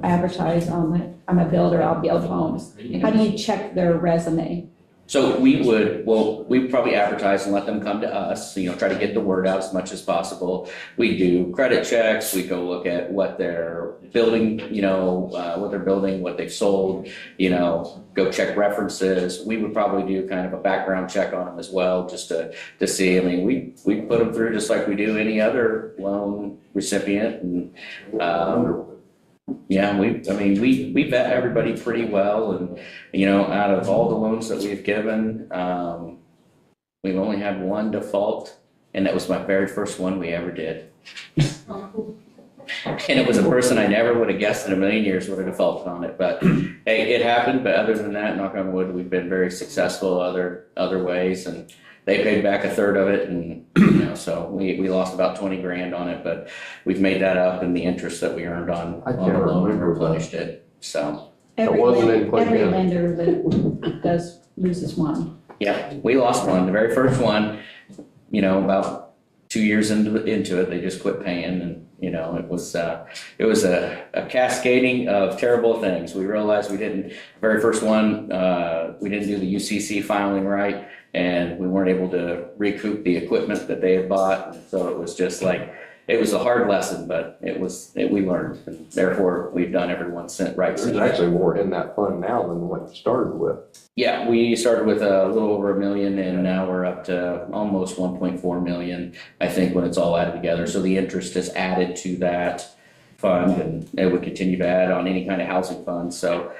advertise on I'm a builder, I'll build homes. How do you check their resume?
So we probably advertise and let them come to us, try to get the word out as much as possible. We do credit checks, we go look at what they're building, what they've sold, go check references. We would probably do kind of a background check on them as well, just to see. We put them through just like we do any other loan recipient. And, we vet everybody pretty well, and out of all the loans that we've given, we've only had one default, and that was my very first one we ever did. And it was a person I never would have guessed in a million years would have defaulted on it, but hey, it happened. But other than that, knock on wood, we've been very successful other ways, and they paid back a third of it, and so we lost about 20 grand on it, but we've made that up in the interest that we earned on the loan and replenished it. So
Every
wasn't in Clay County.
lender that loses one.
yeah, we lost one, the very first one. About 2 years into it, they just quit paying, and it was a cascading of terrible things. We realized very first one, we didn't do the UCC filing right, and we weren't able to recoup the equipment that they had bought. So it was just it was a hard lesson, but we learned, and therefore we've done everyone sent right.
There's actually more in that fund now than what you started with.
Yeah, we started with a little over $1 million, and now we're up to almost 1.4 million, I think, when it's all added together. So the interest is added to that fund, and it would continue to add on any kind of housing fund. So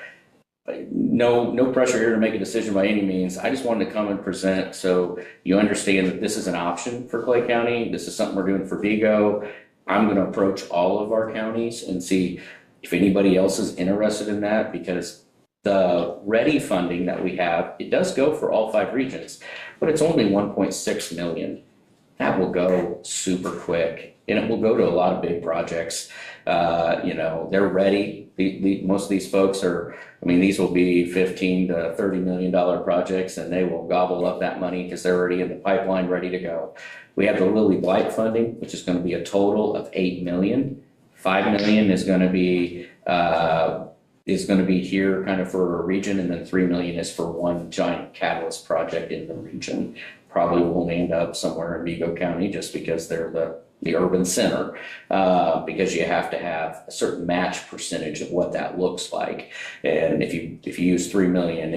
no pressure here to make a decision by any means. I just wanted to come and present so you understand that this is an option for Clay County. This is something we're doing for Vigo. I'm going to approach all of our counties and see if anybody else is interested in that, because the ready funding that we have, it does go for all 5 regions, but it's only 1.6 million. That will go super quick, and it will go to a lot of big projects. They're ready. Most of these folks these will be $15 to $30 million projects, and they will gobble up that money because they're already in the pipeline ready to go. We have the Lilly Blight funding, which is going to be a total of $8 million. $5 million is going to be here kind of for a region, and then $3 million is for one giant catalyst project in the region. Probably will end up somewhere in Vigo County just because they're the urban center, because you have to have a certain match percentage of what that looks like. And if you use $3 million,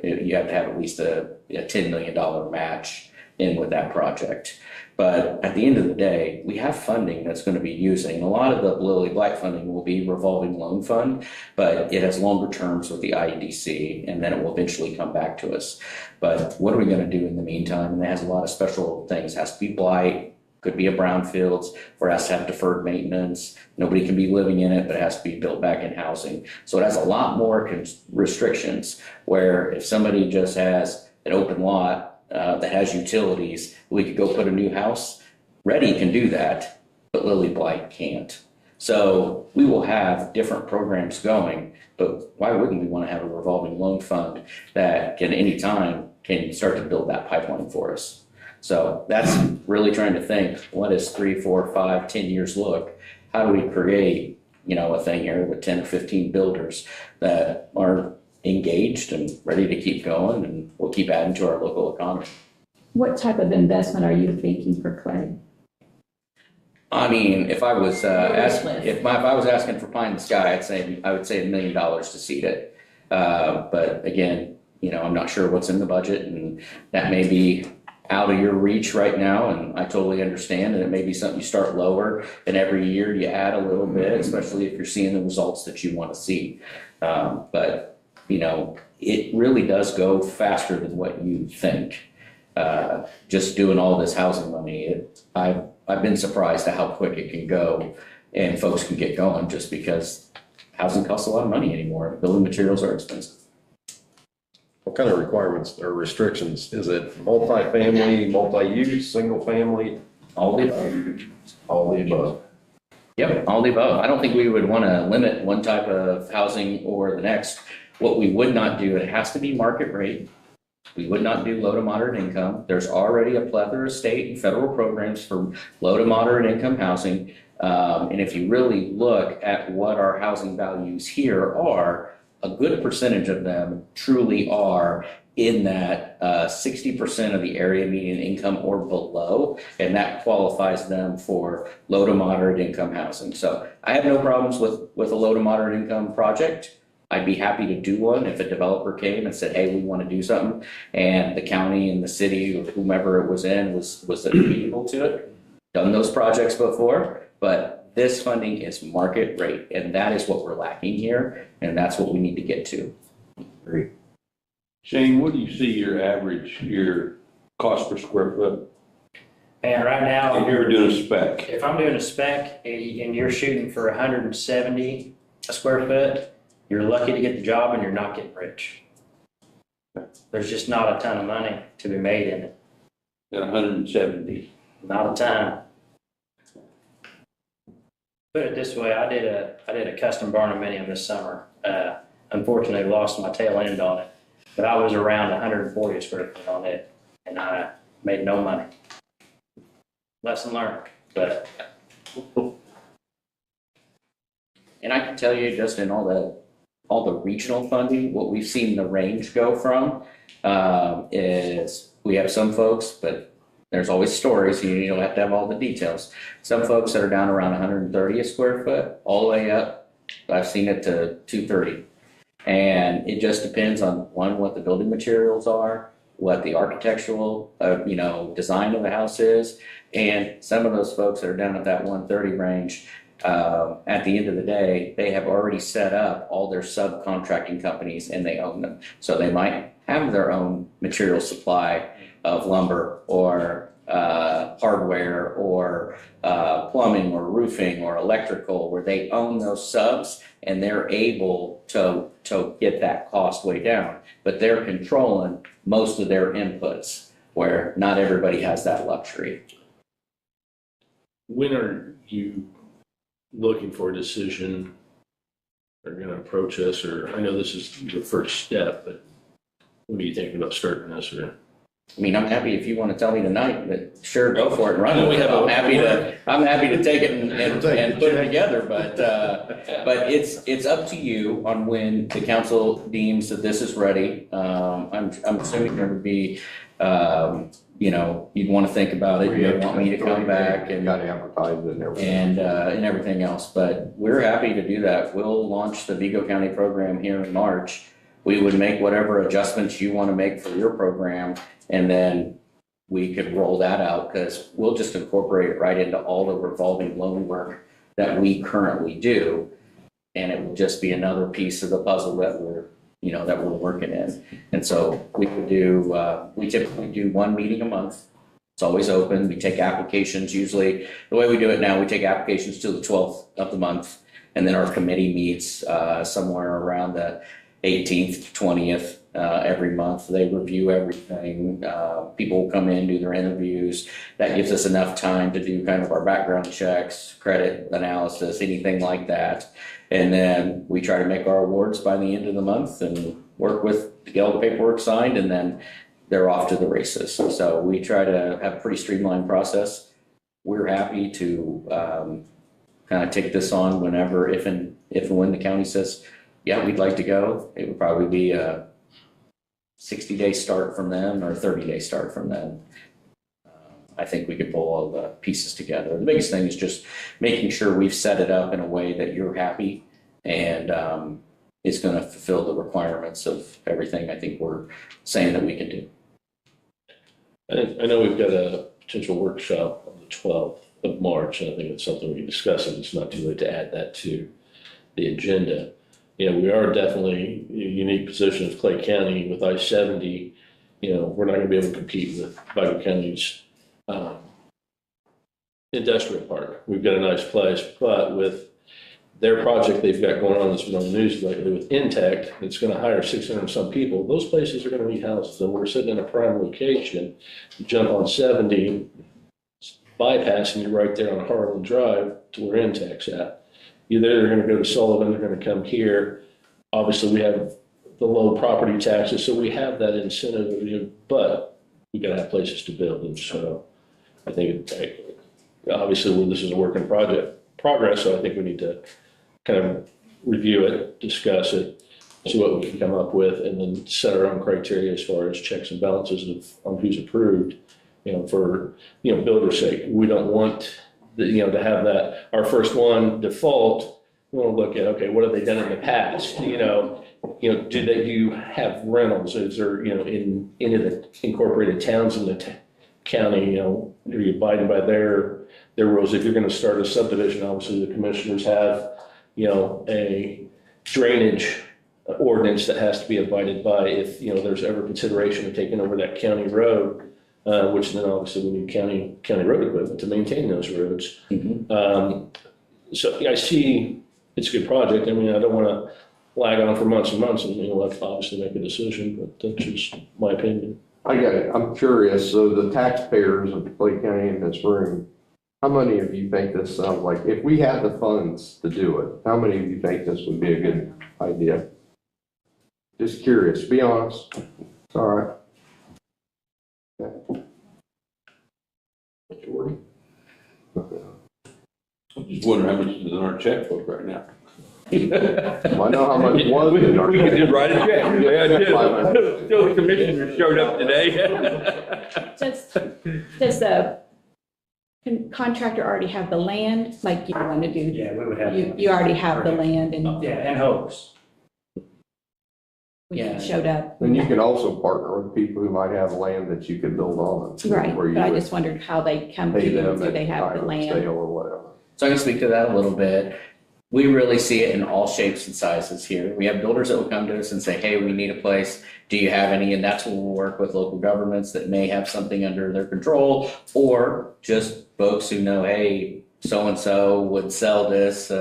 you have to have at least a $10 million match in with that project. But at the end of the day, we have funding that's going to be using. A lot of the Lilly Blight funding will be revolving loan fund, but it has longer terms with the IEDC, and then it will eventually come back to us. But what are we going to do in the meantime? And it has a lot of special things. It has to be blight, could be a brownfields, or it has to have deferred maintenance. Nobody can be living in it, but it has to be built back in housing. So it has a lot more restrictions, where if somebody just has an open lot, that has utilities, we could go put a new house. Ready can do that, but Lily Blight can't. So we will have different programs going, but why wouldn't we want to have a revolving loan fund that can anytime can start to build that pipeline for us? So that's really trying to think, what does 3, 4, 5, 10 years look? How do we create, a thing here with 10 or 15 builders that are engaged and ready to keep going, and we'll keep adding to our local economy.
What type of investment are you thinking for Clay?
I mean, if I was if I was asking for pie in the sky, I would say $1 million to seed it. But again, I'm not sure what's in the budget, and that may be out of your reach right now, and I totally understand. And it may be something you start lower, and every year you add a little bit, especially if you're seeing the results that you want to see. But it really does go faster than what you think. Just doing all this housing money, I've been surprised at how quick it can go, and folks can get going just because housing costs a lot of money anymore. Building materials are expensive.
What kind of requirements or restrictions? Is it multi-family, multi-use, single family?
All the above.
All the above.
Yep, all the above. I don't think we would want to limit one type of housing or the next. What we would not do, it has to be market rate. We would not do low to moderate income. There's already a plethora of state and federal programs for low to moderate income housing. And if you really look at what our housing values here are, a good percentage of them truly are in that 60% of the area median income or below, and that qualifies them for low to moderate income housing. So I have no problems with a low to moderate income project. I'd be happy to do one if a developer came and said, hey, we want to do something, and the county and the city or whomever it was in was amenable to it. Done those projects before, but this funding is market rate, and that is what we're lacking here, and that's what we need to get to.
Great.
Shane, what do you see your cost per square foot?
And right now,
If you were doing a spec,
if I'm doing a spec and you're shooting for 170 a square foot, you're lucky to get the job and you're not getting rich. There's just not a ton of money to be made in it.
at 170.
Not a ton. Put it this way, I did a custom barnuminium this summer. Unfortunately, lost my tail end on it, but I was around 140 square foot on it, and I made no money. Lesson learned, but.
And I can tell you, just in all the regional funding, what we've seen the range go from is we have some folks, but there's always stories, you don't have to have all the details. Some folks that are down around 130 a square foot, all the way up, I've seen it to 230. And it just depends on, one, what the building materials are, what the architectural, design of the house is. And some of those folks that are down at that 130 range, at the end of the day, they have already set up all their subcontracting companies and they own them. So they might have their own material supply of lumber or hardware or plumbing or roofing or electrical, where they own those subs and they're able to get that cost way down. But they're controlling most of their inputs, where not everybody has that luxury.
When are you looking for a decision, or going to approach us? Or I know this is the first step, but when are you thinking about starting this? Or
I mean, I'm happy if you want to tell me tonight, but sure, go for it and run with it. I'm happy to take it and put it together, but it's up to you on when the council deems that this is ready. I'm assuming there would be, you'd want to think about it. You'd want me to come back and
got to advertise it and everything.
and everything else, but we're happy to do that. We'll launch the Vigo County program here in March. We would make whatever adjustments you want to make for your program, and then we could roll that out, because we'll just incorporate it right into all the revolving loan work that we currently do. And it will just be another piece of the puzzle that we're working in. And so we typically do one meeting a month. It's always open. We take applications. Usually the way we do it now, we take applications till the 12th of the month. And then our committee meets somewhere around the 18th to 20th. every month. They review everything. People will come in, do their interviews. That gives us enough time to do kind of our background checks, credit analysis, anything like that. And then we try to make our awards by the end of the month and work with to get all the paperwork signed, and then they're off to the races. So we try to have a pretty streamlined process. We're happy to kind of take this on whenever, if and when the county says, yeah, we'd like to go. It would probably be a 60-day start from them or a 30-day start from them. I think we could pull all the pieces together. The biggest thing is just making sure we've set it up in a way that you're happy and it's going to fulfill the requirements of everything I think we're saying that we can do.
I know we've got a potential workshop on the 12th of March, and I think it's something we can discuss, and it's not too late to add that to the agenda. You know, we are definitely in a unique position as Clay County with I-70. You know, we're not going to be able to compete with Vigo County's industrial park. We've got a nice place, but with their project they've got going on that's been on the news lately with Intech, it's going to hire 600 and some people. Those places are going to need houses, and we're sitting in a prime location. You jump on 70, bypassing you right there on Harlan Drive to where Intech's at. Either they're going to go to Sullivan, they're going to come here. Obviously, we have the low property taxes, so we have that incentive, but we got to have places to build. And so I think, obviously, this is a work in progress, so I think we need to kind of review it, discuss it, see what we can come up with, and then set our own criteria as far as checks and balances on who's approved, you know, for, you know, builder's sake. We don't want to have that, our first one default. We want to look at, okay, what have they done in the past? You know, do you have rentals? Is there, in any of the incorporated towns in the county, are you abiding by their rules? If you're going to start a subdivision, obviously the commissioners have, a drainage ordinance that has to be abided by if, there's ever consideration of taking over that county road, which then obviously we need county road equipment to maintain those roads.
Mm-hmm.
So I see it's a good project. I mean, I don't want to lag on for months and months, and we'll have to obviously make a decision, but that's just my opinion.
I got it. I'm curious. So the taxpayers of Clay County in this room, how many of you think this sounds like, if we had the funds to do it, how many of you think this would be a good idea? Just curious. Be honest. It's all right. Okay. Majority.
I'm just wondering how much is in our checkbook right now.
Well, I know how much was in our.
We could just write a check. Yeah, I did. Still the commissioner showed up today.
Does the contractor already have the land, like you want to do?
Yeah, we would have.
You already have the land and
Yeah, and hopes.
when
Yeah.
you showed up?
And you can also partner with people who might have land that you could build on.
Right,
where you
but I
would
just wondered how they come to
pay
you,
them
do they
at
have
time
the
of
land?
sale or whatever.
So I can speak to that a little bit. We really see it in all shapes and sizes here. We have builders that will come to us and say, hey, we need a place. Do you have any? And that's when we'll work with local governments that may have something under their control, or just folks who know, hey, so-and-so would sell this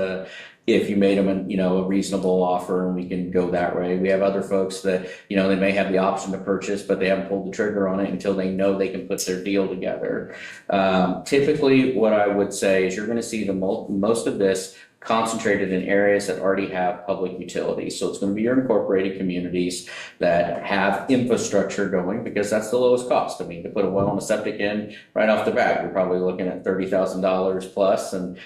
if you made them a reasonable offer, and we can go that way. We have other folks that, they may have the option to purchase, but they haven't pulled the trigger on it until they know they can put their deal together. Typically, what I would say is you're going to see the most of this concentrated in areas that already have public utilities. So it's going to be your incorporated communities that have infrastructure going, because that's the lowest cost. I mean, to put a well and a septic in right off the bat, you're probably looking at $30,000 plus, and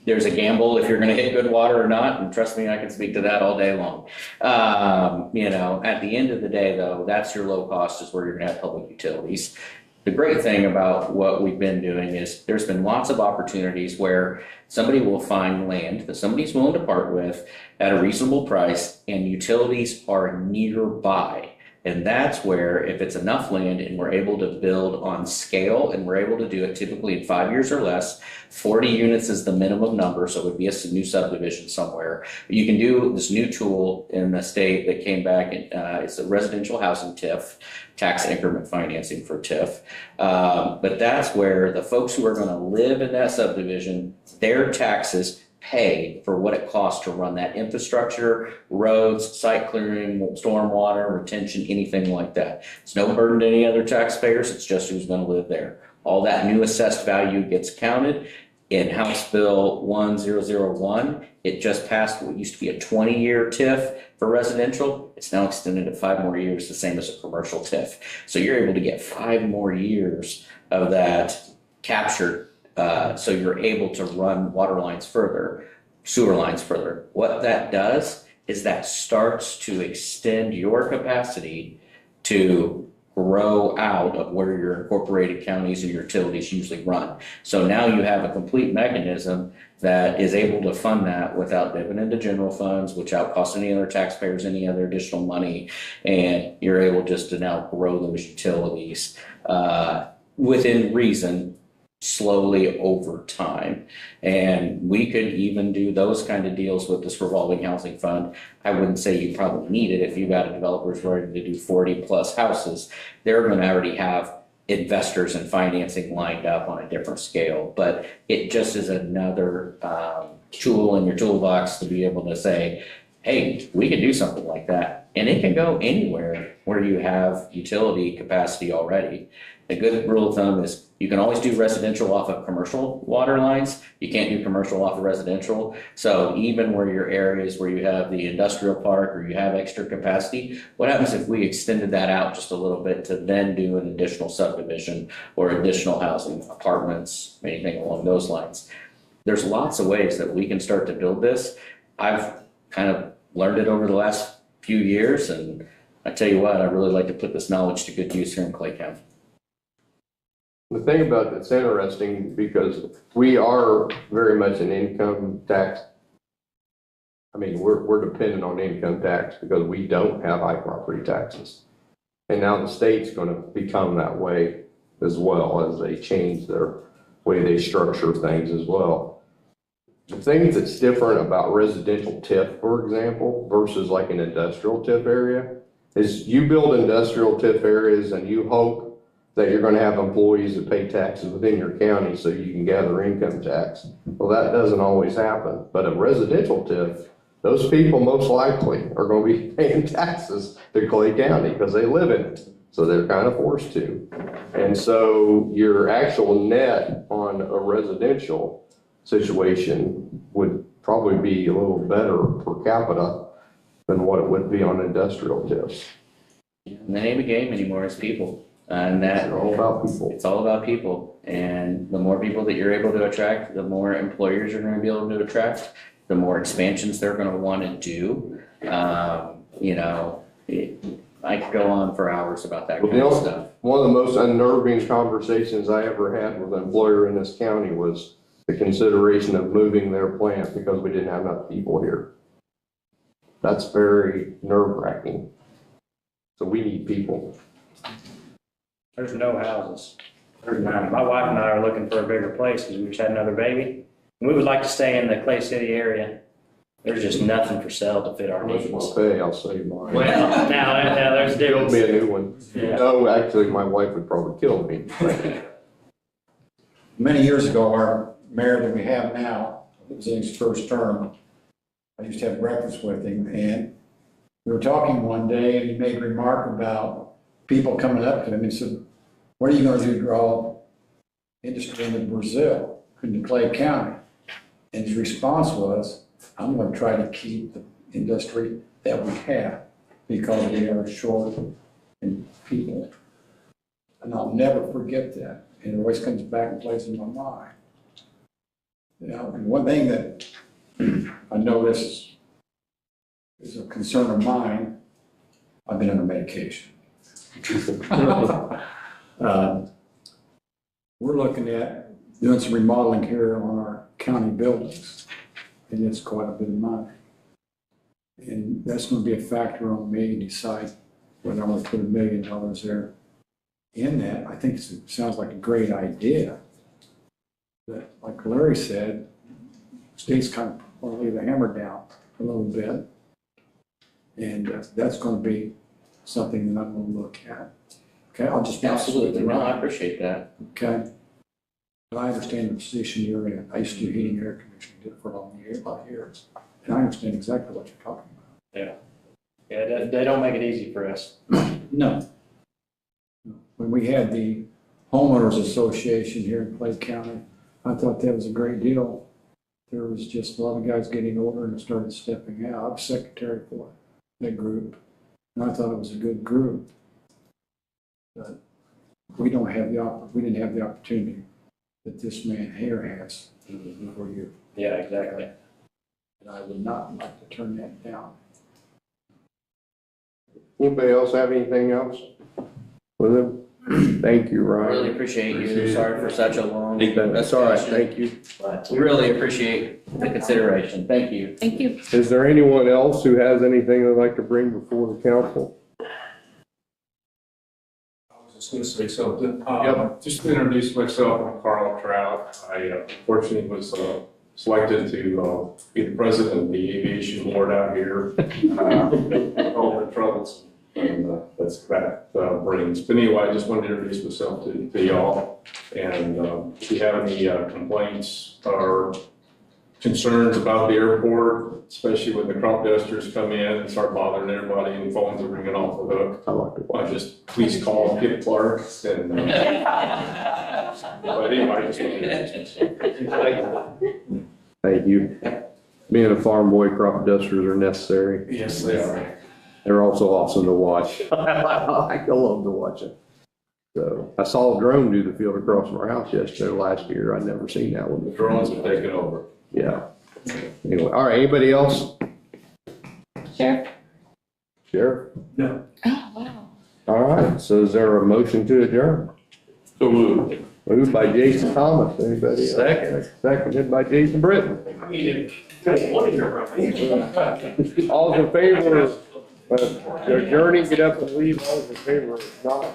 there's a gamble if you're going to hit good water or not, and trust me, I can speak to that all day long. At the end of the day, though, that's your low cost, is where you're going to have public utilities. The great thing about what we've been doing is there's been lots of opportunities where somebody will find land that somebody's willing to part with at a reasonable price, and utilities are nearby. And that's where, if it's enough land and we're able to build on scale, and we're able to do it typically in 5 years or less, 40 units is the minimum number, so it would be a new subdivision somewhere. But you can do this new tool in the state that came back, it's a residential housing TIF, tax increment financing for TIF. But that's where the folks who are going to live in that subdivision, their taxes pay for what it costs to run that infrastructure, roads, site clearing, stormwater, retention, anything like that. It's no burden to any other taxpayers, it's just who's gonna live there. All that new assessed value gets counted. In House Bill 1001, it just passed what used to be a 20-year TIF for residential. It's now extended to 5 more years, the same as a commercial TIF. So you're able to get 5 more years of that captured. So you're able to run water lines further, sewer lines further. What that does is that starts to extend your capacity to grow out of where your incorporated counties and utilities usually run. So now you have a complete mechanism that is able to fund that without dipping into general funds, without costing any other taxpayers any other additional money. And you're able just to now grow those utilities within reason, slowly over time. And we could even do those kind of deals with this revolving housing fund. I wouldn't say you probably need it if you've got a developer's ready to do 40 plus houses. They're going to already have investors and financing lined up on a different scale, but it just is another tool in your toolbox to be able to say, hey, we can do something like that. And it can go anywhere where you have utility capacity already. A good rule of thumb is you can always do residential off of commercial water lines. You can't do commercial off of residential. So even where your areas where you have the industrial park or you have extra capacity, what happens if we extended that out just a little bit to then do an additional subdivision or additional housing, apartments, anything along those lines? There's lots of ways that we can start to build this. I've kind of learned it over the last few years, and I tell you what, I really like to put this knowledge to good use here in Clay County.
The thing about it's interesting because we are very much an income tax. I mean, we're dependent on income tax because we don't have high property taxes. And now the state's going to become that way as well as they change their way they structure things as well. The thing that's different about residential TIF, for example, versus like an industrial TIF area is you build industrial TIF areas and you hope that you're going to have employees that pay taxes within your county so you can gather income tax. Well, that doesn't always happen. But a residential TIF, those people most likely are going to be paying taxes to Clay County because they live in it. So they're kind of forced to. And so your actual net on a residential situation would probably be a little better per capita than what it would be on industrial TIFs.
And the name of the game anymore is people. And that
It's all about people.
It's all about people. And the more people that you're able to attract, the more employers you're going to be able to attract, the more expansions they're going to want to do. You know, I could go on for hours about that kind of stuff.
One of the most unnerving conversations I ever had with an employer in this county was the consideration of moving their plant because we didn't have enough people here. That's very nerve-wracking. So we need people.
There's no houses. There's none. My wife and I are looking for a bigger place because we just had another baby. We would like to stay in the Clay City area. There's just nothing for sale to fit our
How much
needs.
will I pay? I'll save mine.
Well, now there's a
Build
difference.
me a new one.
Yeah.
No, actually, my wife would probably kill me.
Many years ago, our mayor that we have now, it was in his first term, I used to have breakfast with him, and we were talking one day, and he made a remark about people coming up to him and said, what are you going to do to draw industry into Brazil, into Clay County? And his response was, I'm going to try to keep the industry that we have because we are short in people. And I'll never forget that. And it always comes back and plays in my mind. You know, and one thing that I know this is a concern of mine, I've been on medication. We're looking at doing some remodeling here on our county buildings, and it's quite a bit of money. And that's going to be a factor on me to decide whether I want to put $1 million there. In that, I think it sounds like a great idea. But like Larry said, the state's kind of want to lay the hammer down a little bit. And that's going to be something that I'm going to look at. Okay, I'll just.
Absolutely. No, I appreciate that.
Okay. But I understand the position you're in. I used to do heating and air conditioning, did it for a lot of years. And I understand exactly what you're talking about.
Yeah, they don't make it easy for us.
No. When we had the homeowners association here in Clay County, I thought that was a great deal. There was just a lot of guys getting older and started stepping out. I was secretary for that group, and I thought it was a good group. But we didn't have the opportunity that this man here has for you.
Yeah, exactly.
And I would not like to turn that down.
Anybody else have anything else with them? Thank you,
I
Ryan.
really appreciate you. Sorry for such a long.
That's all right, thank you.
But we really appreciate the consideration. Thank you.
Thank you.
Is there anyone else who has anything they'd like to bring before the council?
I was just gonna say something.
Just
to introduce myself, I'm Carl Trout. I unfortunately was selected to be the president of the aviation board out here. All the troubles and that brings. But anyway, I just wanted to introduce myself to y'all. And if you have any complaints or concerns about the airport, especially when the crop dusters come in and start bothering everybody and phones are ringing off the hook, well, just please call Kip Clark and, but anyway, I just wanted to introduce myself.
Thank you. Being a farm boy, crop dusters are necessary.
Yes, they are.
They're also awesome to watch. I love to watch it. So I saw a drone do the field across from our house yesterday last year. I'd never seen that one.
The drones have taken over.
Yeah. Anyway, all right, anybody else?
Sheriff?
Sheriff?
No.
Oh, wow.
All right, so is there a motion to adjourn?
So moved.
Moved by Jason Thomas. Anybody else?
Second.
Seconded by Jason Britton. All in favor of adjourning, get up and leave. All in favor, not.